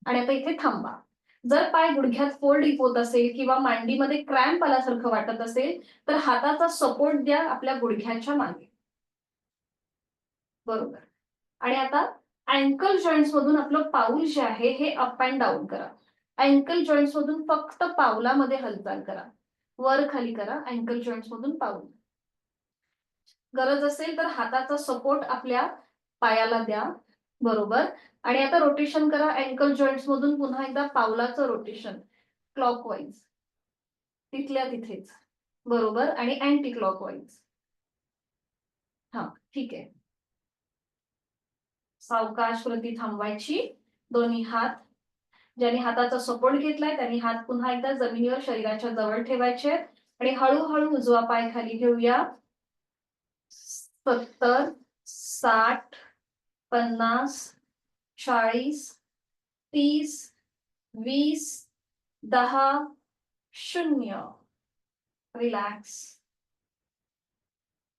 S1: आणि आता इथे थांबा. जर पाय गुडघ्यात फोल्ड होत असेल किंवा मांडीमध्ये क्रॅम्प आल्यासारखं वाटत असेल तर हाताचा सपोर्ट द्या आपल्या गुडघ्याच्या मागे. बरोबर. आणि आता अँकल जॉईंट्स मधून आपलं पाऊल जे आहे हे अप अँड डाऊन करा. अँकल जॉईंट्स मधून फक्त पावलामध्ये हालचाल करा. वर खाली करा अँकल जॉईंट्स मधून पाऊल. गरज असेल तर हाताचा सपोर्ट आपल्या पायाला द्या. बरोबर. आणि आता रोटेशन करा अँकल जॉईंट्स मधून पुन्हा एकदा पावलाचं रोटेशन क्लॉकवाईज तिथल्या तिथेच. बरोबर. आणि अँटी क्लॉकवाईज. हा ठीक आहे. सावकाश कृती थांबवायची. दोन्ही हात, ज्यांनी हाताचा सपोर्ट घेतलाय त्यांनी हात पुन्हा एकदा जमिनीवर शरीराच्या जवळ ठेवायचे आणि हळूहळू उजवा पाय खाली घेऊया. 70, 60, 50, 40, 30, 20, 10, 0. रिलॅक्स.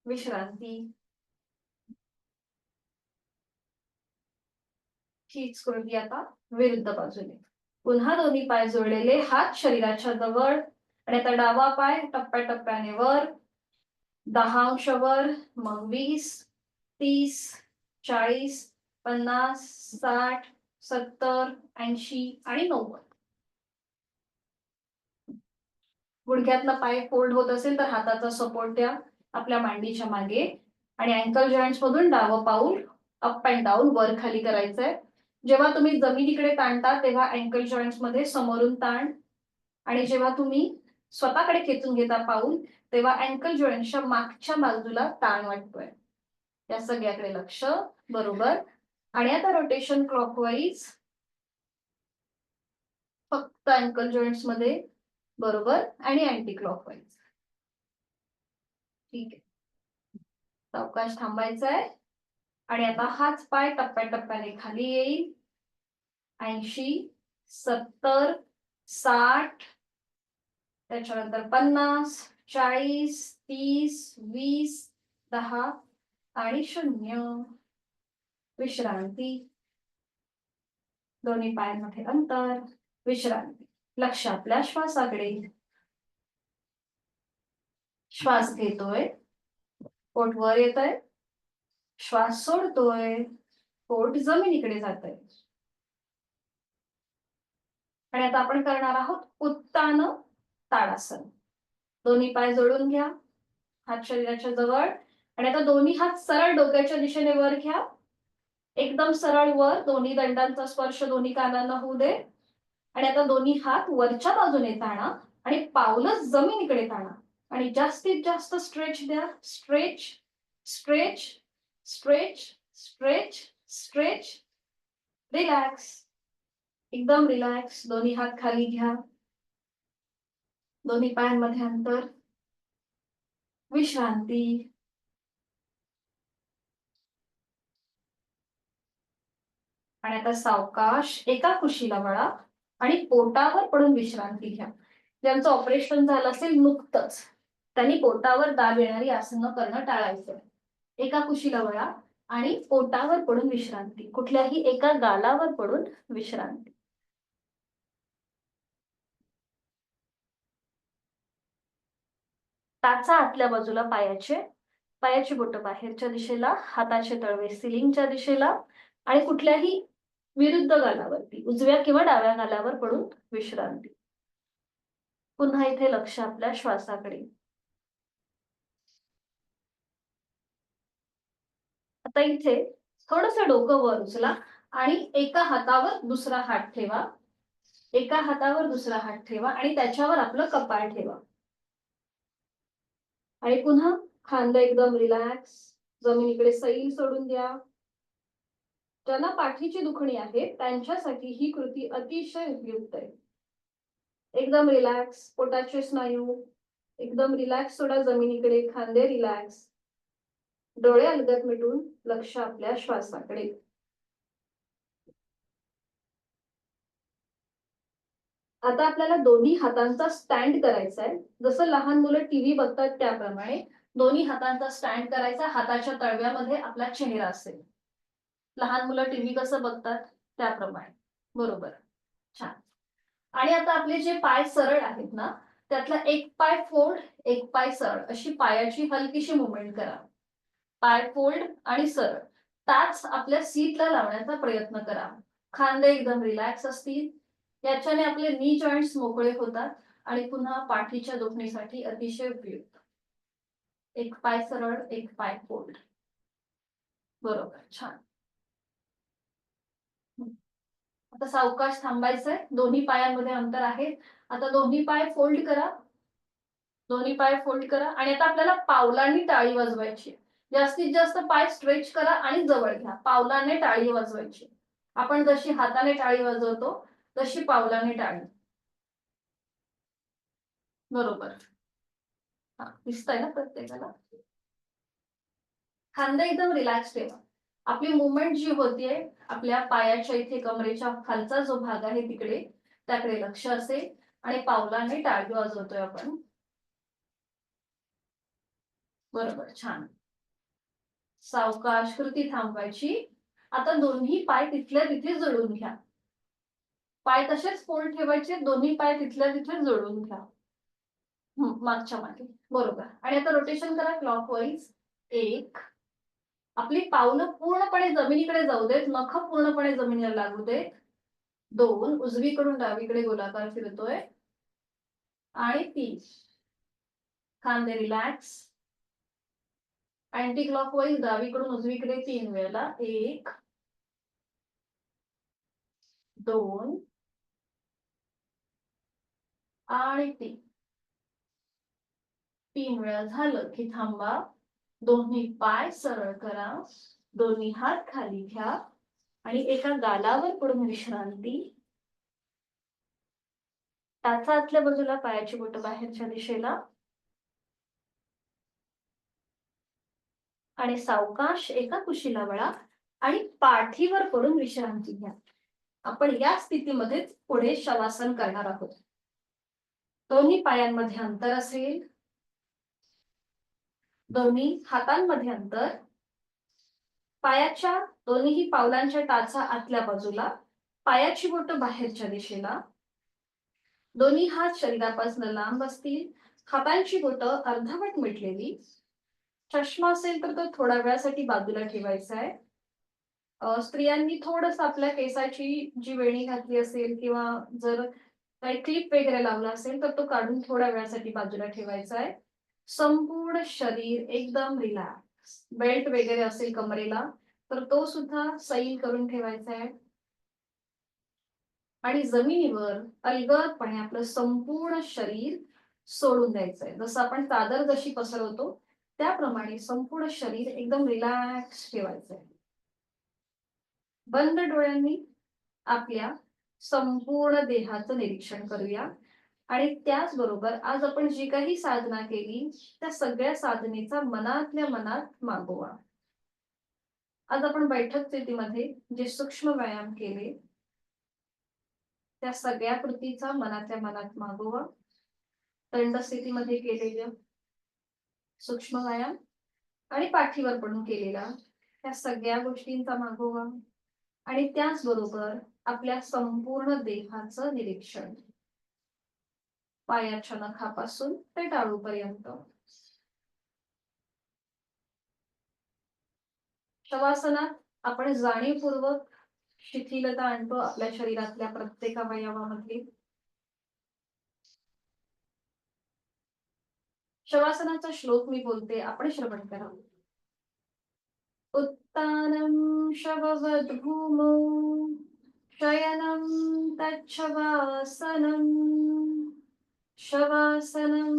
S1: विश्रांती. हीच कृती आता विरुद्ध बाजूने. पुन्हा दोन्ही पाय जोडलेले, हात शरीराच्या जवळ. आणि आता डावा पाय टप्प्याटप्प्याने वर. 10 अंश वर. मग 20, 30, 40, 50, 60, 70, 80 आणि 90. गुडघ्यातला पाय फोल्ड होत असेल तर हाताचा सपोर्ट द्या आपल्या मांडीच्या मागे. आणि अँकल जॉईंट्स मधून डावं पाऊल अप अँड डाऊन वर खाली करायचंय. जेव्हा तुम्ही जमिनीकडे ताणता तेव्हा अँकल जॉईंट्स मध्ये समोरून ताण. आणि जेव्हा तुम्ही स्वतःकडे खेचून घेता पाऊल तेव्हा अँकल जॉईंटच्या मागच्या बाजूला ताण वाटतोय. या सगळ्याकडे लक्ष. बरोबर. आणि आता रोटेशन क्लॉकवाईज फक्त अँकल जॉईंट्स मध्ये. बरोबर. आणि अँटी क्लॉकवाईज. ठीक आहे. सावकाश थांबायचंय. आणि आता हाच पाय टप्प्याटप्प्याने खाली येईल. 80, 70, 60, त्याच्यानंतर 50, 40, 30, 20, 10 आणि 0. विश्रांती. दोन्ही पायांमध्ये अंतर. विश्रांती. लक्ष आपल्या श्वासाकडे. श्वास घेतोय, पोट वर येत आहे. श्वास सोडतोय, पोट जमिनीकडे जात आहे. आणि आता आपण करणार आहोत उत्तान ताडासन. दोन्ही पाय जोडून घ्या, हात शरीराच्या जवळ. आणि आता दोन्ही हात सरळ डोक्याच्या दिशेने वर घ्या. एकदम सरळ वर. दोन्ही दंडांचा स्पर्श दोन्ही कानांना होऊ दे. आणि आता दोन्ही हात वरच्या बाजूने ताणा आणि पावलं जमिनीकडे ताणा. आणि जास्तीत जास्त स्ट्रेच द्या. Stretch, stretch, stretch, stretch, stretch. Relax. एकदम रिलॅक्स. दोन्ही हात खाली घ्या. दोन्ही पायांमध्ये अंतर. विश्रांती. आणि आता सावकाश एका कुशीला वळा आणि पोटावर पडून विश्रांती घ्या. ज्यांचं ऑपरेशन झालं असेल नुकतंच त्यांनी पोटावर दाब येणारी आसनं करणं टाळायचं. एका कुशीला वळा आणि पोटावर पडून विश्रांती. कुठल्याही एका गालावर पडून विश्रांती. टाचा आतल्या बाजूला पायाचे. पायाची बोटं बाहेरच्या दिशेला, हाताचे तळवे सिलिंगच्या दिशेला. आणि कुठल्याही विरुद्ध गालावरती उजव्या किंवा डाव्या गालावर पडून विश्रांती. पुन्हा इथे लक्ष आपल्या श्वासाकडे. आता इथे थोडंसं डोकं वर उचला आणि एका हातावर दुसरा हात ठेवा. एका हातावर दुसरा हात ठेवा आणि त्याच्यावर आपलं कपाळ ठेवा. आणि पुन्हा खांदा एकदम रिलॅक्स. जमिनीकडे सैल सोडून द्या. ज्यांना पाठीची दुखणी आहे त्यांच्यासाठी ही कृती अतिशय उपयुक्त आहे. एकदम रिलॅक्स. पोटाचे स्नायू एकदम रिलॅक्स सोडा जमिनीकडे. खांदे रिलॅक्स. डोळे अलगद मिटून लक्ष आपल्या श्वासाकडे. आता आपल्याला दोन्ही हातांचा स्टँड करायचा आहे. जसं लहान मुलं टीव्ही बघतात त्याप्रमाणे दोन्ही हातांचा स्टँड करायचा. हाताच्या तळव्यामध्ये आपला चेहरा असेल. लहान मुलं टीव्ही कसं बघतात त्याप्रमाणे. बरोबर. छान. आणि आता आपले जे पाय सरळ आहेत ना, त्यातला एक पाय फोल्ड, एक पाय सरळ अशी पायाची हलकीशी मुवमेंट करा. पाय फोल्ड आणि सरळ. टाच आपल्या सीटला लावण्याचा प्रयत्न करा. खांदे एकदम रिलॅक्स असतील. याच्याने आपले नी जॉइंट्स मोकळे होतात आणि पुन्हा पाठीच्या दुखणीसाठी अतिशय उपयुक्त. एक पाय सरळ, एक पाय फोल्ड. बरोबर. छान. आता सावकाश थांबायचंय. दोन्ही पायांमध्ये अंतर आहे. आता दोन्ही पाय फोल्ड करा. दोन्ही पाय फोल्ड करा आणि आता आपल्याला पावलांनी टाळी वाजवायची. जास्तीत जास्त पाय स्ट्रेच करा आणि जवळ घ्या. पावलाने टाळी वाजवायची. आपण जशी हाताने टाळी वाजवतो तशी पावलाने टाळी. बरोबर. हा, दिसतंय ना प्रत्येकाला? खांदे एकदम रिलॅक्स ठेवा. आपली मुवमेंट जी होतीये आपल्या पायाच्या इथे कमरेच्या खालचा जो भाग आहे तिकडे त्याकडे लक्ष असेल आणि पावलाने टाळी वाजवतोय आपण. बरोबर. छान. सावकाश कृती थांबवायची. आता दोन्ही पाय तिथल्या तिथे जोडून घ्या. पाय तसेच फोल्ड ठेवायचे. दोन्ही पाय तिथल्या तिथे जोडून घ्या. मागच्या मागे. बरोबर. आणि आता रोटेशन करा क्लॉकवाईज. 1. आपली पावलं पूर्णपणे जमिनीकडे जाऊ देत. नखं पूर्णपणे जमिनीला लागू देत. 2. उजवीकडून डावीकडे गोलाकार फिरतोय. आणि 3. खांदे रिलॅक्स. अँटी क्लॉकवाईज डावीकडून उजवीकडे 3 वेळेला. 1, 2 आणि 3. 3 वेळा झालं की थांबा. दोन्ही पाय सरळ करा. दोन्ही हात खाली घ्या आणि एका गालावर पडून विश्रांती. टाचा आतल्या बाजूला, पायाची बोटं बाहेरच्या दिशेला. आणि सावकाश एका कुशीला वळा आणि पाठीवर पडून विश्रांती घ्या. आपण या स्थितीमध्ये पुढे शवासन करणार आहोत. दोन्ही पायांमध्ये अंतर असेल. दोन्ही हातांमध्ये अंतर. पायाच्या दोन्ही पावलांच्या टाचा आतल्या बाजूला, पायाची बोटं बाहेरच्या दिशेला. दोन्ही हात शरीरापासून लांब असतील. हातांची बोटं अर्धवट मिटलेली. चष्मा असेल तर तो थोड्या वेळासाठी बाजूला ठेवायचा आहे. स्त्रियांनी थोडंसं आपल्या केसाची जी वेणी घातली असेल किंवा जर काही क्लिप वगैरे लावला असेल तर तो काढून थोड्या वेळासाठी बाजूला ठेवायचा आहे. संपूर्ण शरीर एकदम रिलॅक्स. बेल्ट वगैरे असेल कमरेला तर तो सुद्धा सैल करून ठेवायचा आहे. आणि जमिनीवर अलगदपणे आपलं संपूर्ण शरीर सोडून द्यायचंय. जसं आपण चादर जशी पसरवतो त्याप्रमाणे संपूर्ण शरीर एकदम रिलॅक्स ठेवायचंय. बंद डोळ्यांनी आपल्या संपूर्ण देहाचं निरीक्षण करूया. आणि त्याचबरोबर आज आपण जी काही साधना केली त्या सगळ्या साधनेचा मनातल्या मनात मागोवा. आज आपण बैठक स्थितीमध्ये जे सूक्ष्म व्यायाम केले त्या सगळ्या कृतीचा मनातल्या मनात मागोवा. दंड स्थितीमध्ये केलेल्या सूक्ष्म व्यायाम आणि पाठीवर पडून केलेला त्या सगळ्या गोष्टींचा मागोवा. आणि त्याचबरोबर आपल्या संपूर्ण देहाचं निरीक्षण. पायाच्या नखापासून ते टाळूपर्यंत. शवासनात आपण जाणीवपूर्वक शिथिलता आणतो आपल्या शरीरातल्या प्रत्येक अवयवामध्ये. शवासनाचा श्लोक मी बोलते, आपण श्रवण करा. उत्तानं शववद्भूमौ शयनं तच्छवासनं शवासनं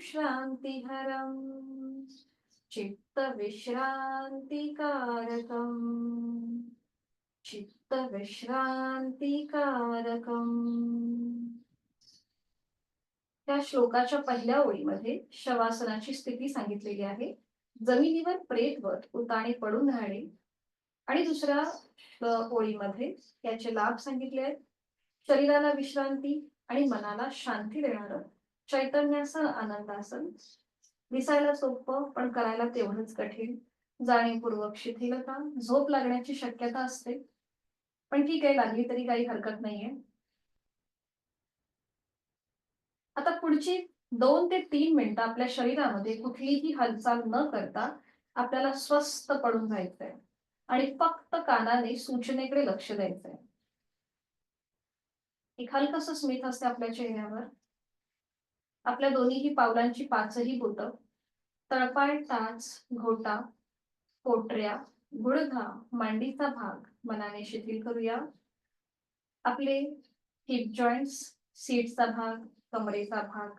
S1: श्रान्तिहरं चित्तविश्रान्तिकारकम् चित्तविश्रान्तिकारकम्. त्या श्लोकाच्या पहिल्या ओळीमध्ये शवासनाची स्थिती सांगितलेली आहे. जमिनीवर प्रेतवत उताणे पडून राहणे. आणि दुसऱ्या ओळीमध्ये याचे लाभ सांगितले आहेत. शरीराला विश्रांती आणि मनाला शांती देणारं चैतन्याचं आनंदासन. दिसायला सोपं पण करायला तेवढंच कठीण. जाणीवपूर्वक शिथिलता, झोप लागण्याची शक्यता असते. पण ठीक आहे, लागली तरी काही हरकत नाहीये. आता पुढची 2 ते 3 मिनिटं आपल्या शरीरामध्ये कुठलीही हालचाल न करता आपल्याला स्वस्थ पडून जायचंय आणि फक्त कानाने सूचनेकडे लक्ष द्यायचंय. एक हलकसं स्मित असते आपल्या चेहऱ्यावर. आपल्या दोन्हीही पावलांची 5ही बोटं, तळपाय, टाच, घोटा, पोटऱ्या, गुडघा, मांडीचा भाग मनाने शिथिल करूया. आपले हिप जॉइंट्स, सीटचा भाग, कमरेचा भाग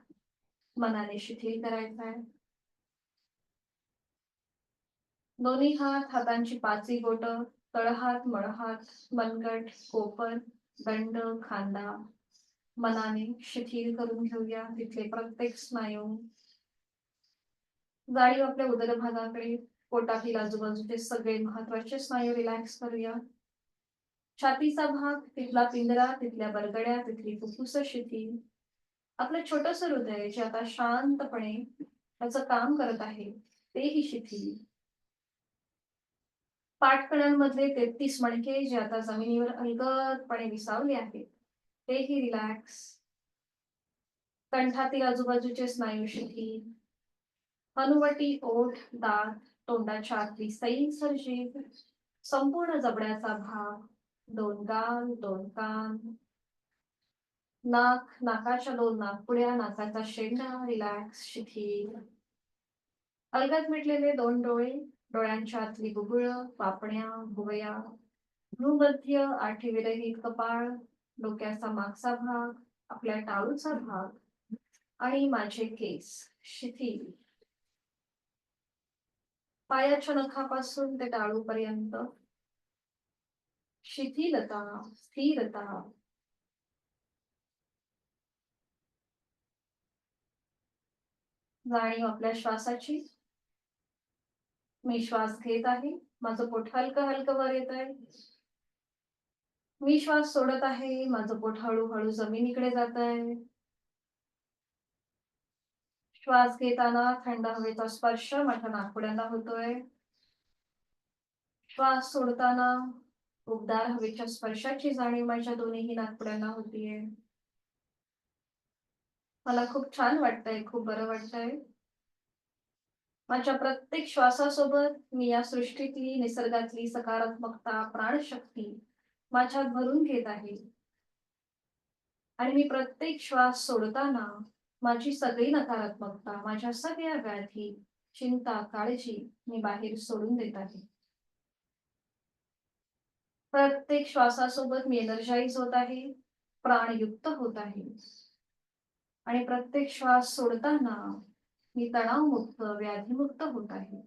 S1: मनाने शिथिल करायचा आहे. दोन्ही हात, हातांची 5ही बोटं, तळहात, मळहात, मनगट, कोपर, दंड, खांदा मनाने शिथिल करून घेऊया. तिथले प्रत्येक स्नायू. जाणीव आपल्या उदर भागाकडे, पोटातील आजूबाजूचे सगळे महत्वाचे स्नायू रिलॅक्स करूया. छातीचा भाग, तिथला पिंजरा, तिथल्या बरगड्या, तिथली फुफ्फुस शिथिल. आपलं छोटस हृदय जे आता शांतपणे त्याचं काम करत आहे तेही शिथिल. पाठकणांमधले 33 मणके जे आता जमिनीवर अलगदपणे विसावले आहेत तेही रिलॅक्स. कंठातील आजूबाजूचे स्नायू शिथिल. हनुवटी, ओठ, दात, तोंडाच्या आतली सैल जीभ, संपूर्ण जबड्याचा भाग, 2 गाल, 2 कान, नाक, नाकाच्या 2 नाकपुड्या, नाकाचा शेंडा रिलॅक्स शिथिल. अलगद मिटलेले 2 डोळे, डोळ्यांच्या आतली बुबुळ, पापण्या, भुवया, भ्रूमध्य, आठीविरहित कपाळ, डोक्याचा मागचा भाग, आपल्या टाळूचा भाग आणि माझे केस शिथिल. पायाच्या नखापासून ते टाळूपर्यंत शिथिलता, स्थिरता. जाणीव आपल्या श्वासाची. मी श्वास घेत आहे, माझं पोट हलकं हलकं वर येत आहे. मी श्वास सोडत आहे, माझं पोट हळूहळू जमिनीकडे जात आहे. श्वास घेताना थंड हवेचा स्पर्श माझ्या नाकपुड्यांना होतोय. श्वास सोडताना उबदार हवेच्या स्पर्शाची जाणीव माझ्या दोन्ही नाकपुड्यांना होतीये. मला खूप छान वाटतंय, खूप बरं वाटतंय. माझ्या प्रत्येक श्वासासोबत मी या सृष्टीतली, निसर्गातली सकारात्मकता, प्राणशक्ती माझ्यात भरून घेत आहे. आणि मी प्रत्येक श्वास सोडताना माझी सगळी नकारात्मकता, माझ्या सगळ्या व्याधी, चिंता, काळजी मी बाहेर सोडून देत आहे. प्रत्येक श्वासासोबत मी एनर्जाइज होत आहे, प्राणयुक्त होत आहे. आणि प्रत्येक श्वास सोडताना मी तणावमुक्त, व्याधीमुक्त होत आहे.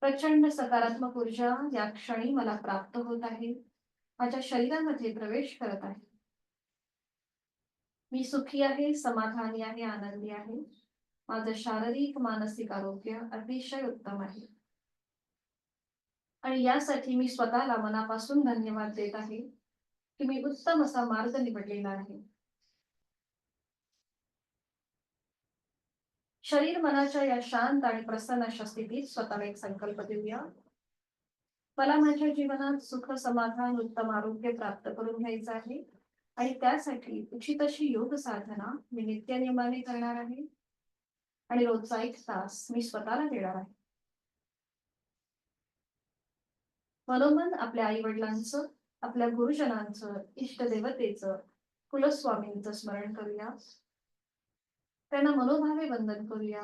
S1: प्रचंड सकारात्मक ऊर्जा या क्षणी मला प्राप्त होत आहे, माझ्या शरीरामध्ये प्रवेश करत आहे. मी सुखी आहे, समाधानी आहे, आनंदी आहे. माझं शारीरिक, मानसिक आरोग्य अतिशय उत्तम आहे. आणि यासाठी मी स्वतःला मनापासून धन्यवाद देत आहे की मी उत्तम असा मार्ग निवडलेला आहे. शरीर मनाच्या या शांत आणि प्रसन्न अशा स्थितीत स्वतःला एक संकल्प देऊया. मला माझ्या जीवनात सुख, समाधान, उत्तम आरोग्य प्राप्त करून घ्यायचं आहे आणि त्यासाठी उचित अशी योग साधना मी नित्यनेमाने करणार आहे आणि रोजचा 1 तास मी स्वतःला देणार आहे. मनोमन आपल्या आई वडिलांचं, आपल्या गुरुजनांचं, इष्टदेवतेचं, कुलस्वामींचं स्मरण करूया. त्यांना मनोभावे वंदन करूया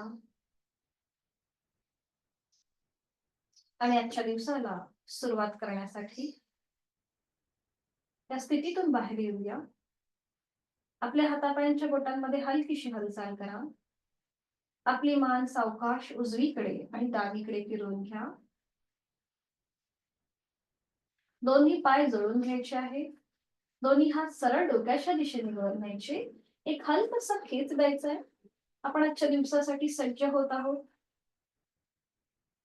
S1: आणि आजच्या दिवसाला सुरुवात करण्यासाठी या स्थितीतून बाहेर येऊया. आपल्या हातापायांच्या बोटांमध्ये हलकीशी हालचाल करा. आपली मान सावकाश उजवीकडे आणि डावीकडे फिरवून घ्या. दोन्ही पाय जोडून घ्यायचे आहे. दोन्ही हात सरळ डोक्याच्या दिशेने वर न्यायचे. एक हलकासा खेच द्यायचा आहे. आपण आजच्या दिवसासाठी सज्ज होत आहोत.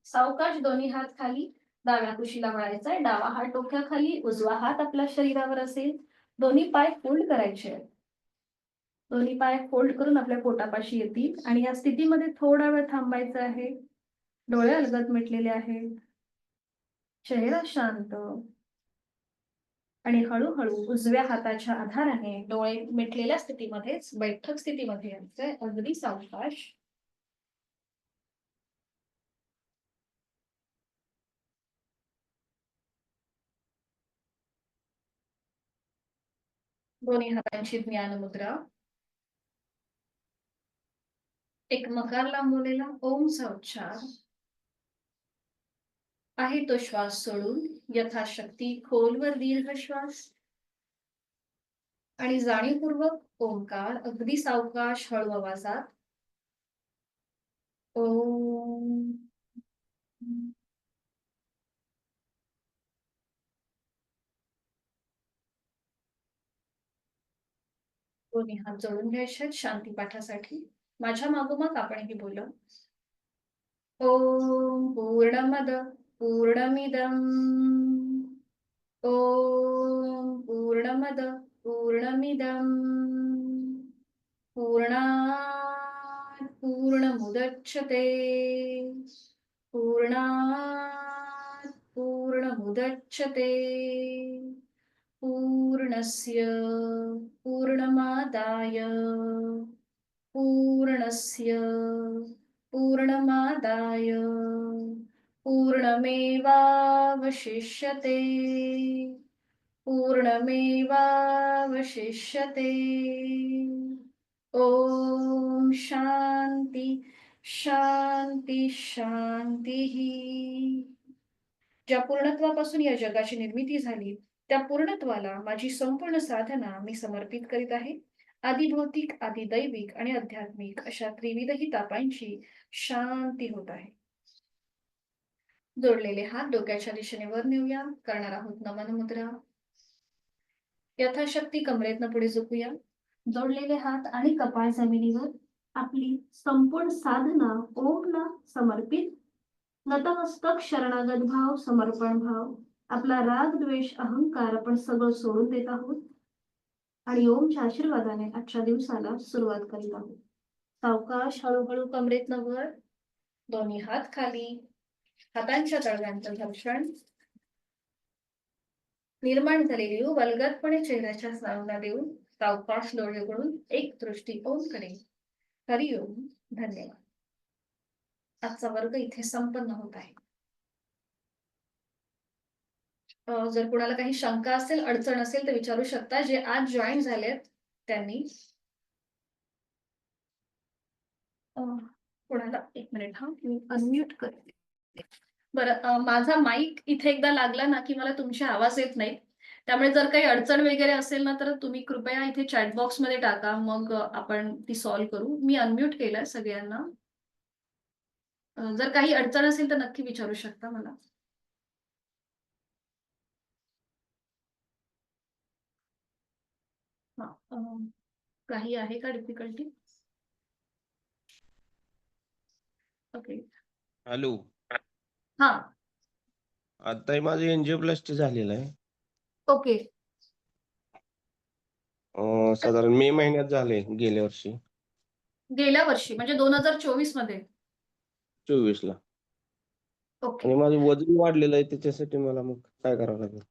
S1: सावकाश दोन्ही हात खाली, डाव्या कुशीला वळायचा आहे. डावा हात डोक्याखाली, उजवा हात आपल्या शरीरावर असेल. दोन्ही पाय फोल्ड करायचे आहेत. दोन्ही पाय फोल्ड करून आपल्या पोटापाशी येतील आणि या स्थितीमध्ये थोडा वेळ थांबायचं आहे. डोळे अलगद मिटलेले आहेत. चेहरा शांत आणि हळूहळू उजव्या हाताच्या आधाराने डोळे मिटलेल्या स्थितीमध्येच बैठक स्थितीमध्ये यायचंय. अगदी सावकाश. दोन्ही हातांची ज्ञान मुद्रा. एक मकार लांबवलेला ओमचा उच्चार. आहे तो श्वास सोडून यथाशक्ती खोलवर दीर्घ श्वास आणि जाणीवपूर्वक ओंकार अगदी सावकाश हळू आवाजात. ओम. दोन्ही हात जोडून घ्यायचे शांती पाठासाठी. माझ्या मागोमाग आपणही बोला. ओम पूर्णमद पूर्णमिदम ओम पूर्णमद पूर्णमिदम पूर्णात् पूर्णमुदच्यते पूर्णात् पूर्णमुदच्यते पूर्णस्य पूर्णमादाय पूर्णस्य पूर्णमादाय पूर्णमेवावशिष्यते पूर्णमेवावशिष्यते. ओम शांती शांती शांती. ज्या पूर्णत्वापासून या जगाची निर्मिती झाली त्या पूर्णत्वाला माझी संपूर्ण साधना मी समर्पित करीत आहे. आदिभौतिक आदिदैविक आणि आध्यात्मिक अशा त्रिविधही तापांची शांती होत आहे. जोडलेले हात डोक्याच्या दिशेने वर नेऊया. करणार आहोत नमन मुद्रा. यथाशक्ती कमरेतनं पुढे झुकूया. जोडलेले हात आणि कपाळ जमिनीवर. आपली संपूर्ण साधना ओमला समर्पित. नतमस्तक शरणागत भाव समर्पण भाव. आपला राग द्वेष अहंकार आपण सगळं सोडून देत आहोत आणि ओमच्या आशीर्वादाने आजच्या दिवसाला सुरुवात करीत आहोत. सावकाश हळूहळू कमरेतनं वर. दोन्ही हात खाली. हातांच्या तळव्यांचं घर्षण. निर्माण झालेली वल्गतपणे चेहऱ्याच्या स्नायूंना देऊन सावकाश डोळे उघडून एक दृष्टी ओमकडे. हरिओम. धन्यवाद. आजचा वर्ग इथे संपन्न होत आहे. जर कुणाला काही शंका असेल अडचण असेल तर विचारू शकता. जे आज जॉईन झालेत त्यांनी. कुणाला एक मिनिट हा मी अनम्यूट करते. बरं, माझा माईक इथे एकदा लागला ना की मला तुमचे आवाज येत नाही. त्यामुळे जर काही अडचण वगैरे असेल ना तर तुम्ही कृपया इथे चॅट बॉक्स मध्ये टाका. मग आपण ती सॉल्व्ह करू. मी अनम्यूट केलंय सगळ्यांना. जर काही अडचण असेल तर नक्की विचारू शकता मला. काही आहे का डिफिकल्टी? ओके.
S2: हॅलो.
S1: हा.
S2: आता माझं एनजिओप्लास्टी झालेलं आहे.
S1: ओके.
S2: साधारण मे महिन्यात झाले गेल्या वर्षी.
S1: गेल्या वर्षी म्हणजे 2024 मध्ये?
S2: 24 ला.
S1: ओके.
S2: आणि माझं वजन वाढलेलं आहे त्याच्यासाठी मला मग काय करावं लागेल?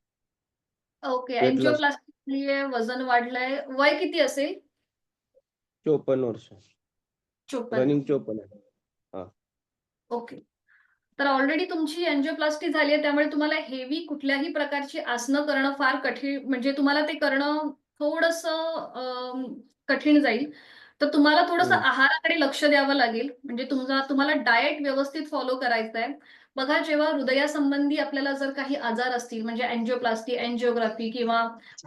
S1: ओके.
S2: Weight loss.
S1: एंजिओप्लास्टी वजन वाढलंय. वय किती असेल?
S2: 54 वर्ष.
S1: 54.
S2: रनिंग 54 आहे.
S1: ओके. तर ऑलरेडी तुमची एंजिओप्लास्टी झाली आहे त्यामुळे तुम्हाला हेवी कुठल्याही प्रकारची आसनं करणं फार कठीण, म्हणजे तुम्हाला ते करणं थोडंसं कठीण जाईल. तर तुम्हाला थोडंसं आहाराकडे लक्ष द्यावं लागेल. म्हणजे तुम्हाला डाएट व्यवस्थित फॉलो करायचं आहे. बघा, जेव्हा हृदयासंबंधी आपल्याला जर काही आजार असतील म्हणजे एंजिओप्लास्टी, एंजिओग्राफी किंवा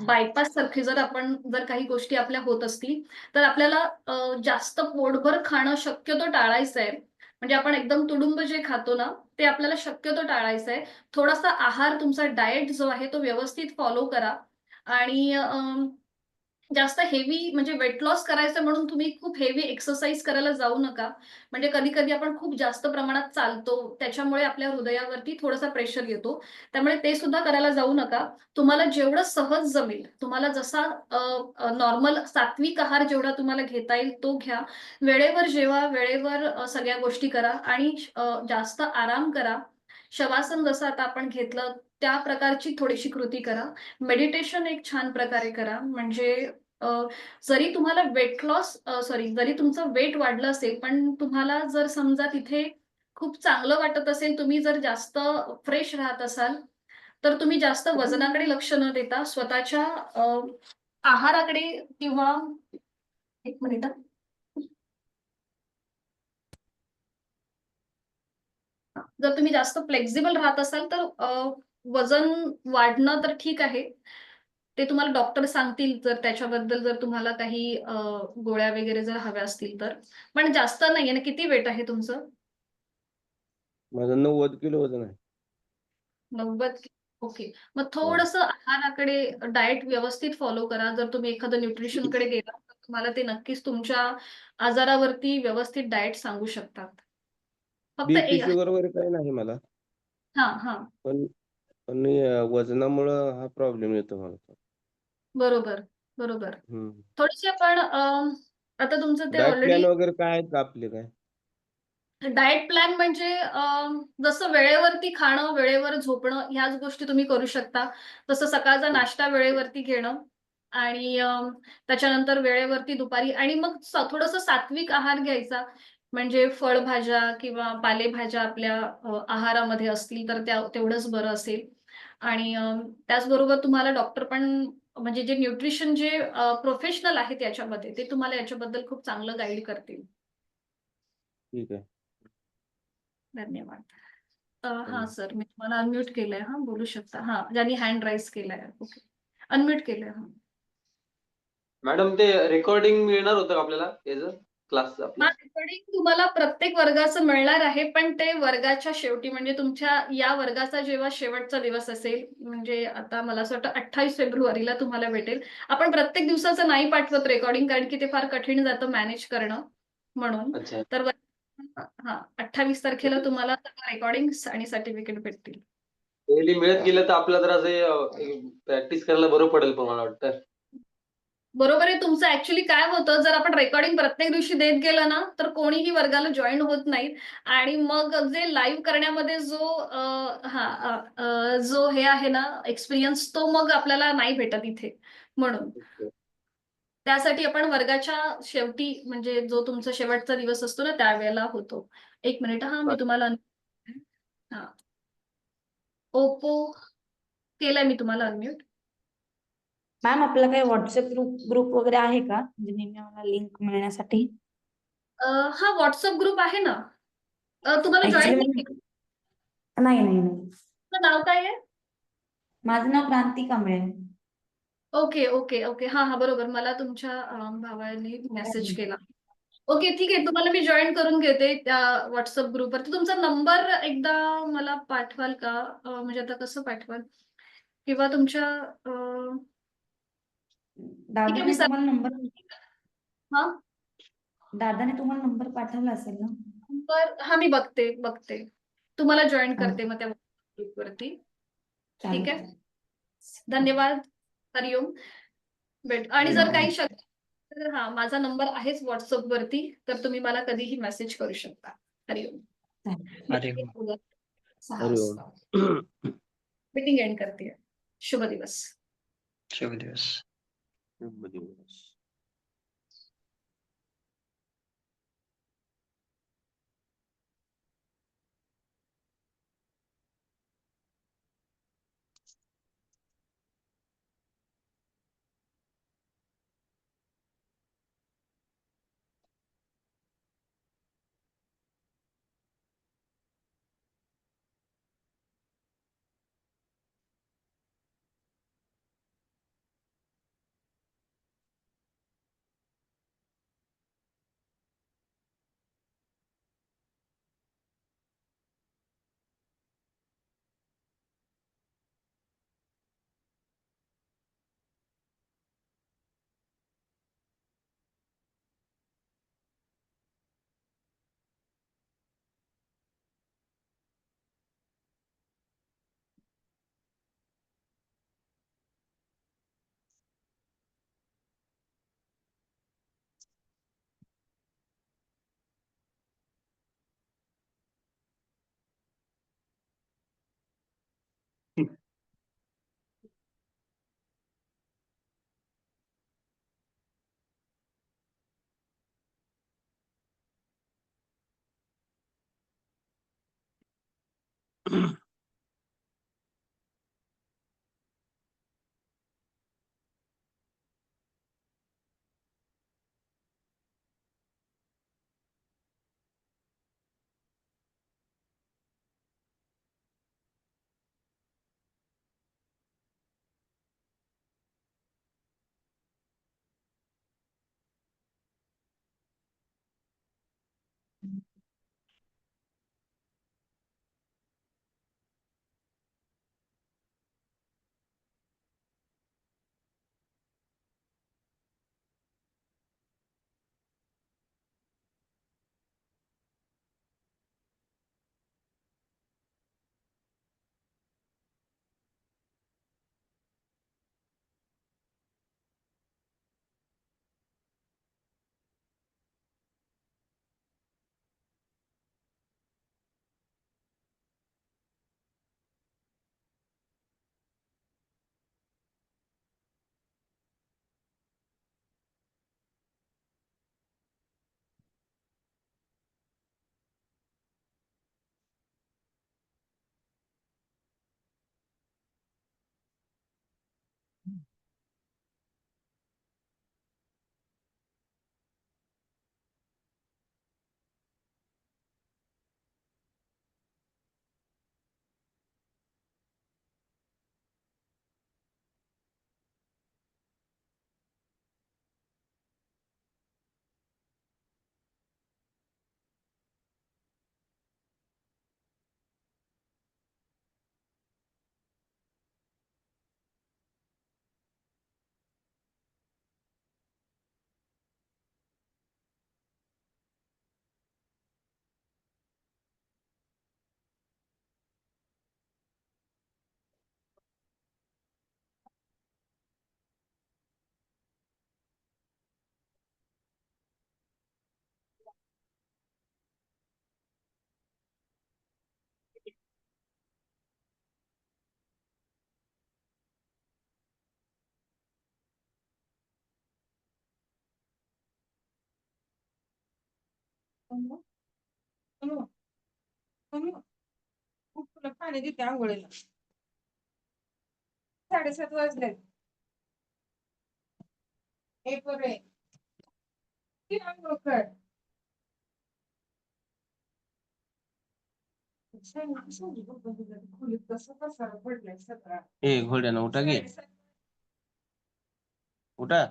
S1: बायपास सारखे जर काही गोष्टी आपल्या होत असतील तर आपल्याला जास्त पोटभर खाणं शक्यतो टाळायचं आहे. म्हणजे आपण एकदम तुडुंब जे खातो ना ते आपल्याला शक्यतो टाळायचं आहे. थोडासा आहार तुमचा डाएट जो आहे तो व्यवस्थित फॉलो करा. आणि जास्त हेवी म्हणजे वेट लॉस करायचं म्हणून तुम्ही खूप हेवी एक्सरसाइज करायला जाऊ नका. म्हणजे कधी-कधी आपण खूप जास्त प्रमाणात चालतो, त्याच्यामुळे आपल्या हृदयावरती थोडासा प्रेशर येतो. त्यामुळे ते सुद्धा करायला जाऊ नका. तुम्हाला जेवढं सहज जमेल, तुम्हाला जसा नॉर्मल सात्विक आहार जेवढा तुम्हाला घेता येईल तो घ्या. वेळेवर जेवा, वेळेवर सगळ्या गोष्टी करा आणि जास्त आराम करा. शवासन जसं आता आपण घेतलं, त्या प्रकारची थोडीशी कृती करा. मेडिटेशन एक छान प्रकारे करा. म्हणजे अ, जरी तुम्हाला वेट लॉस सॉरी जरी तुमचं वेट वाढलं असेल, पण तुम्हाला जर समजा तिथे खूप चांगलं वाटत असेल, तुम्ही जर जास्त फ्रेश राहत असाल, तर तुम्ही जास्त वजनाकडे लक्ष न देता स्वतःच्या आहाराकडे किंवा 1 मिनिट हां. जर तुम्ही जास्त फ्लेक्सिबल राहत असाल, तर वजन वाढणं तर ठीक आहे. ते तुम्हाला डॉक्टर सांगतील जर त्याच्याबद्दल जर तुम्हाला काही गोळ्या वगैरे जर हव्या असतील तर. पण जास्त नाहीये ना, किती वेट आहे तुमचं?
S2: माझं 90 किलो वजन आहे.
S1: 90 ओके. मग
S2: हां.
S1: थोडंसं आहाराकडे डाएट व्यवस्थित फॉलो करा. जर तुम्ही एखादं न्यूट्रिशनकडे गेलात, तर तुम्हाला ते नक्कीच तुमच्या आजारावरती व्यवस्थित डाएट सांगू शकतात. फक्त
S2: बीपी, शुगर वगैरे काही नाही मला.
S1: हां, हां.
S2: पण पण वजनामुळं हा प्रॉब्लेम येतो मला.
S1: बरोबर, बरोबर.
S2: हं.
S1: थोडेसे आपण आता तुमचं ते
S2: डाएट
S1: ऑलरेडी
S2: प्लॅन वगैरे काय आहेत का आपले काय?
S1: डाएट प्लॅन म्हणजे जसं वेळेवरती खाणं, वेळेवर झोपणं ह्याच गोष्टी तुम्ही करू शकता. जसं सकाळचा
S2: हं.
S1: नाश्ता वेळेवरती घेणं आणि त्याच्यानंतर वेळेवरती दुपारी आणि मग थोडंसं सात्विक आहार घ्यायचा. म्हणजे फळभाज्या किंवा पालेभाज्या आपल्या आहारामध्ये असतील तर त्या तेवढंच बरं असेल. आणि त्याचबरोबर तुम्हाला डॉक्टर पण म्हणजे जे न्यूट्रिशन जे प्रोफेशनल आहेत याच्यामध्ये, ते तुम्हाला याच्याबद्दल खूप चांगलं गाईड करतील.
S2: ठीक आहे.
S1: धन्यवाद. हां
S2: धन्यवाद.
S1: सर, मी तुम्हाला अनम्यूट केलंय हां, बोलू शकता. हां, ज्यांनी हँड राइज केलाय. ओके. अनम्यूट केलंय. हां.
S3: मॅडम ते रेकॉर्डिंग मिळणार होतं का आपल्याला याचं क्लासचं आपल्या?
S1: हां, रेकॉर्डिंग तुम्हाला प्रत्येक वर्गाचं मिळणार आहे, पण ते वर्गाच्या शेवटी म्हणजे तुमच्या या वर्गाचा जेव्हा शेवटचा दिवस असेल, म्हणजे आता मला असं वाटतं 28 फेब्रुवारीला तुम्हाला भेटेल. आपण प्रत्येक दिवसाचं नाही पाठवत रेकॉर्डिंग कारण की ते फार कठीण जातं मॅनेज करणं म्हणून.
S3: अच्छा.
S1: तर हां, 28 तारखेला तुम्हाला रेकॉर्डिंग्स आणि सर्टिफिकेट भेटतील.
S3: डेली मिळत गेलं तर आपल्याला जरा असं प्रॅक्टिस करायला बरं पडेल पण मला वाटतं.
S1: बरोबर आहे तुमचं. ॲक्चुअली काय होतं, जर आपण रेकॉर्डिंग प्रत्येक दिवशी देत गेलो ना, तर कोणीही वर्गाला जॉइन होत नाहीत आणि मग जे लाईव्ह करण्यामध्ये जो जो हे आहे ना एक्सपिरियन्स तो मग आपल्याला नाही भेटत इथे म्हणून. त्यासाठी आपण वर्गाच्या शेवटी म्हणजे जो तुमचा शेवटचा दिवस असतो ना, त्यावेळेला होतो. 1 मिनिट हां, मी तुम्हाला हां. ओप्पो केलंय मी तुम्हाला अनम्यूट.
S4: मॅम आपला काही व्हॉट्सअप ग्रुप ग्रुप वगैरे आहे का? म्हणजे नेहमी आम्हाला लिंक मिळण्यासाठी?
S1: हां, WhatsApp ग्रुप आहे ना. तुम्हाला जॉइन
S4: ऍक्च्युली
S1: नाही केलं.
S4: नाही, नाही, नाही.
S1: तुमचं नाव काय आहे?
S4: माझं नाव क्रांती कांबळे आहे.
S1: Okay, okay, okay. हां, हां. बरोबर. मला तुमच्या भावाने मेसेज केला. ओके, ठीक आहे. तुम्हाला मी जॉइन करून घेते त्या WhatsApp ग्रुपवरती. तुमचा नंबर एकदा मला पाठवाल का? म्हणजे आता कसं पाठवाल? किंवा तुमच्या ठीक आहे मी
S4: दादाने तुम्हाला नंबर
S1: हां,
S4: दादाने तुम्हाला नंबर पाठवला असेल ना?
S1: नंबर हां, मी बघते, बघते. तुम्हाला जॉइन
S4: हा,
S1: करते मग त्या ग्रुपवरती. ठीक
S4: चालेल,
S1: आहे.
S4: चालेल.
S1: धन्यवाद. हरिओम. आणि जर
S4: हरिओम.
S1: काही तर हां, माझा नंबर आहेच WhatsAppवरती, तर तुम्ही मला कधीही मेसेज करू शकता. हरिओम.
S4: चालेल.
S3: अरे वाह!
S1: भेटूया 6
S2: हरिओम.
S1: वाजता. मीटिंग एंड करते. शुभ दिवस.
S3: शुभ दिवस.
S2: शुभ दिवस.
S5: तुला पाणी देते आंघोळीला 7:30 वाजले एक बरे ती आंघोळ कर खोलीत कसं पसारा पडलाय सगळा
S2: ए घोड्यानं उठा गे उठा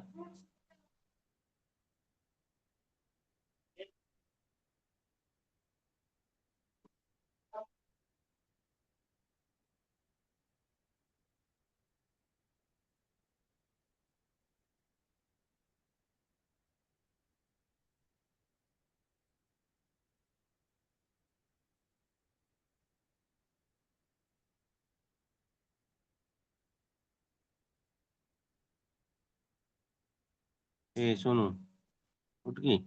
S2: ए सोनू उठ की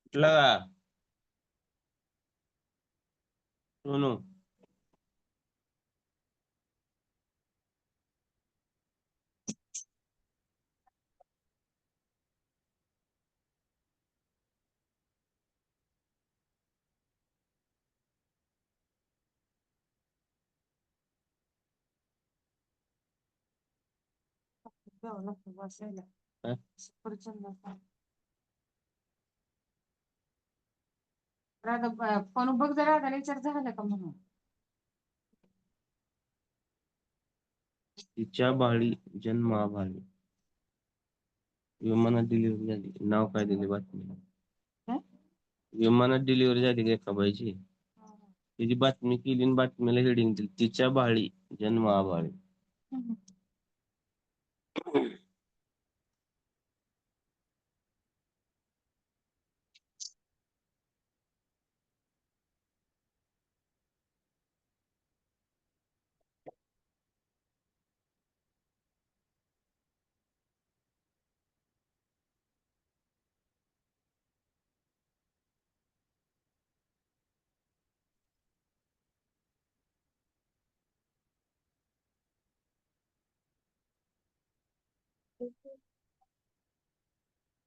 S2: उठला का सोनू
S5: बसायला
S2: काय?
S5: सफरचंद राधा फोन बघ जरा राधाला विचार झाला का म्हणून
S2: तिच्या बाळी जन्माभाळी विमानात डिलिव्हरी झाली नाव काय दिले बातमीला
S5: काय?
S2: विमानात डिलिव्हरी झाली एका बाईची तिची बातमी केली आणि बातमीला हेडिंग दिली तिच्या बाळी जन्माभाळी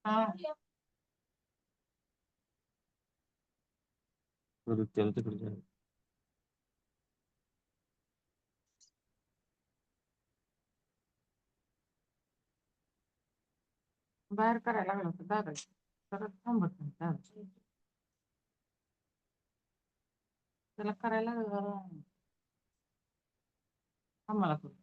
S5: हा
S2: परत त्याला तिकडे जायचं.
S5: बाहेर करायला लागलं होतं दादा परत थांबत नाही दादा. त्याला करायला आम्हाला करू.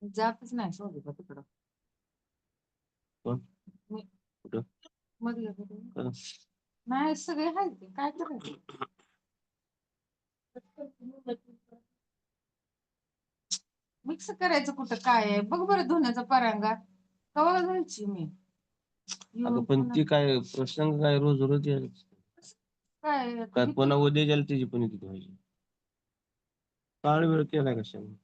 S5: जातच नाही शोधिका तिकडं.
S2: कोण?
S5: मी
S2: कुठं?
S5: मधलं कुठं?
S2: का?
S5: नाही सगळे आहेत ते काय करायचं. मिक्स करायचं कुठं काय आहे बघ बरं धुण्याचा परांगा कवा घालची मी
S2: अगं
S5: येऊन
S2: पण
S5: पुन्हा
S2: ती काय प्रसंग काय रोज रोज यायचं.
S5: काय आता
S2: काय
S5: किती
S2: पुन्हा उद्या गेलं त्याची पण किती व्हायची. काळ वेळ केला कशाने.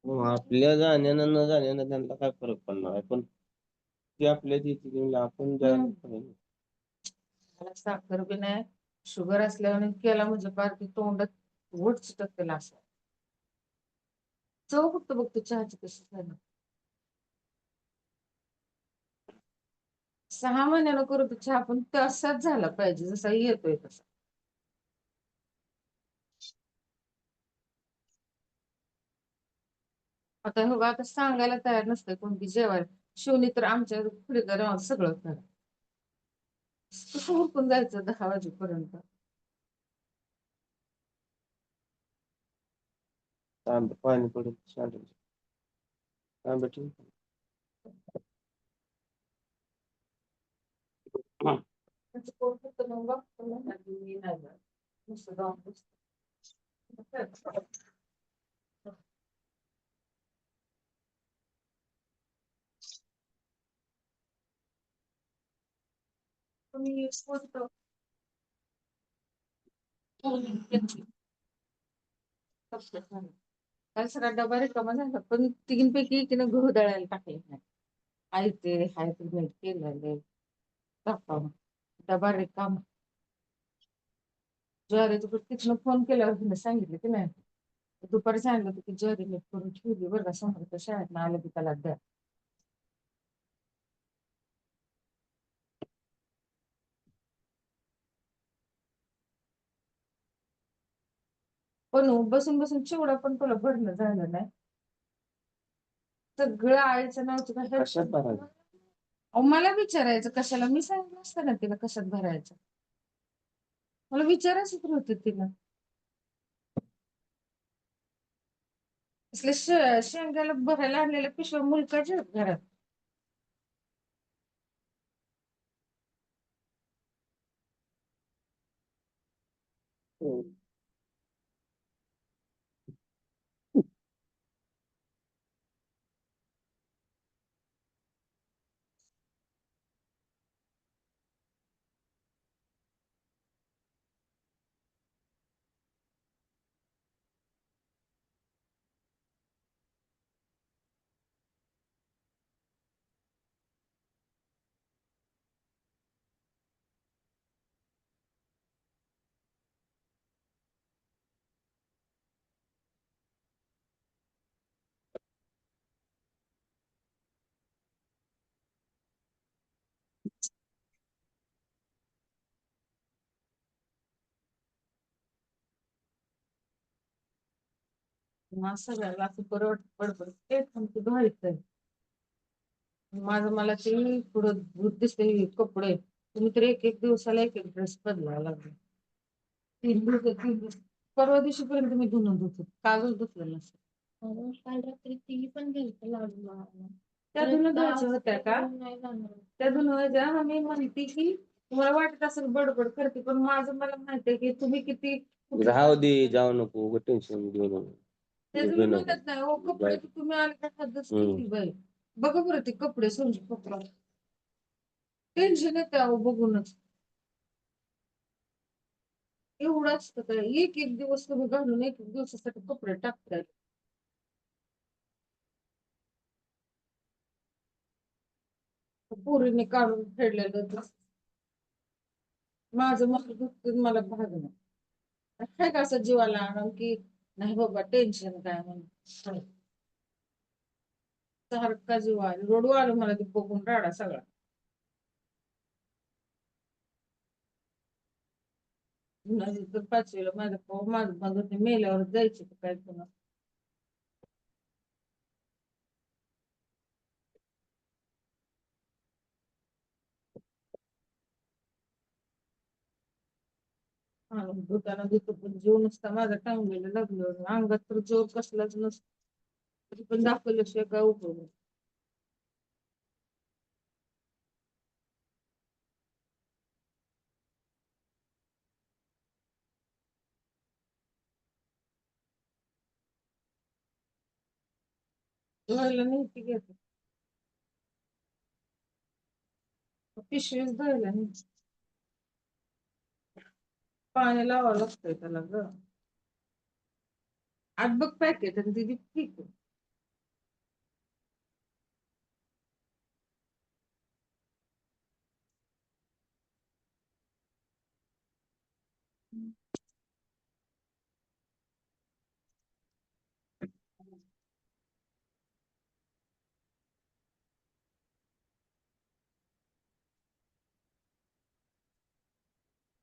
S2: हो, आपल्या जाण्यानं न जाण्यानं त्यांना काय फरक पडणार आहे पण ते आपल्या तिथे आपण जायला पाहिजे.
S5: मला साखर बी नाही शुगर असल्याने केला म्हणजे पार ती तोंडात वट चिटकतेला असं चव फक्त बघतो चहाची कशी झाली 6 महिन्यानं करतो चहा पण तसाच झाला पाहिजे जसा येतोय तसा आता हो आता सांगायला तयार नसतं कोणती जेवायला शिवनी तर आमच्या पुढे राहून सगळं करा कसं उरकून जायचं 10 वाजेपर्यंत
S2: तांबे पाणी पडत सांडायचं. तांबे ठेव.
S5: त्याचं पोट फक्त मग बघतो ना, मी नाही जात. नुसतं जाऊन बसतो. तुम्ही कोणतं काल सगळा डबा रिकामा झाला पण तिघींपैकी एकीनं गहू दळायला टाकले नाही आई ते हाय ते नीट केलेले टाकावं डबा रिकामा ज्वारीचं पीठ तिथनं फोन केल्यावर तिने सांगितलं की नाही दुपारी सांगितलं होतं की ज्वारी नीट करून ठेवली बरं का समोर शाळेत आलं की त्याला द्या पण बसून बसून चिवडा पण तुला भरणं झालं नाही सगळं आईचं नावचं काय
S2: कशात भरायचं?
S5: अहो, मला विचारायचं कशाला मी सांगितलं असतं ना तिला कशात भरायचं मला विचारायचं तर होतं तिला असले शेंगाला भरायला आणलेल्या पिशव्या मुलकाच्या आहेत घरात मग सगळ्याला असं बरं वाटतं बडबड तेच म्हणते धुवायचंय. मला ते पुढं धूत दिसते कपडे तुम्ही तर एक एक दिवसाला एक एक ड्रेस बदलावा लागले. 3 दिवस परवा दिवशीपर्यंत मी धुणं धुत होते. कालच धुतलेलं नसेल.
S6: काल रात्री ती पण गेलत लाडू मागायला.
S5: त्या
S6: परत
S5: धुणं धुवायच्या
S6: आज
S5: होत्या का?
S6: नाही जाणार.
S5: त्या धुणं मग मी म्हणते की तुम्हाला वाटत असेल बडबड करते पण माझं मला माहितीये की तुम्ही किती
S2: राहू दे जाऊ नको टेन्शन घेऊ नको.
S5: ते
S2: घेऊ
S5: तुम्ही
S2: नको.
S5: म्हणत नाही हो कपडे तर तुम्ही आले का हद्दच केली बाई. बघा बरं ते कपडे समजू कपडा टेन्शन येते अहो बघूनच. एवढं असतं काय एक एक दिवस तुम्ही घालून एक एक दिवसासाठी कपडे टाकताय. पोरीने काढून फेडलेलं दिसतं. माझं मग दुखतं मला भाग नाही. काय का असं जीवाला आणून की नाही बाबा टेन्शन काय म्हणून सारखा जीव आला रडू आलं मला ते बघून राडा सगळा. नाही तर 5वीला माझं ते मेल्यावर जायचे का काय पुन्हा. धुताना धुतो पण जीव नुसता माझा टांगलेला लागलं अंगात तर जोर कसलाच नसतो. तरी पण दाखवल्याशिवाय काय उपयोग नाही. धुवायला नाही घेत पिशवीच धुवायला नाही पाणी लावावं लागतंय त्याला ग. आज बघ पॅकेट आणि दिदी ठीक आहे.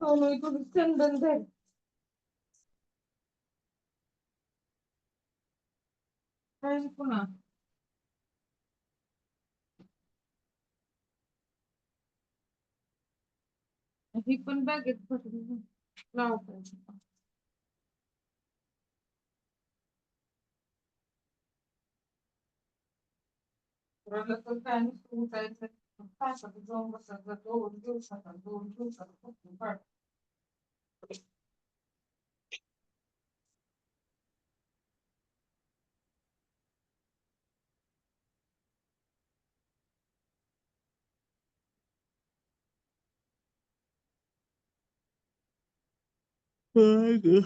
S5: हो मी थोडी चंदन धर काय पुन्हा ही पण बॅगेत भरून लाव पाहिजे. रडलं तर काय नुसतं उठायचं तासात जाऊन बसायचं 2 दिवसात पाठ.
S2: काय ग?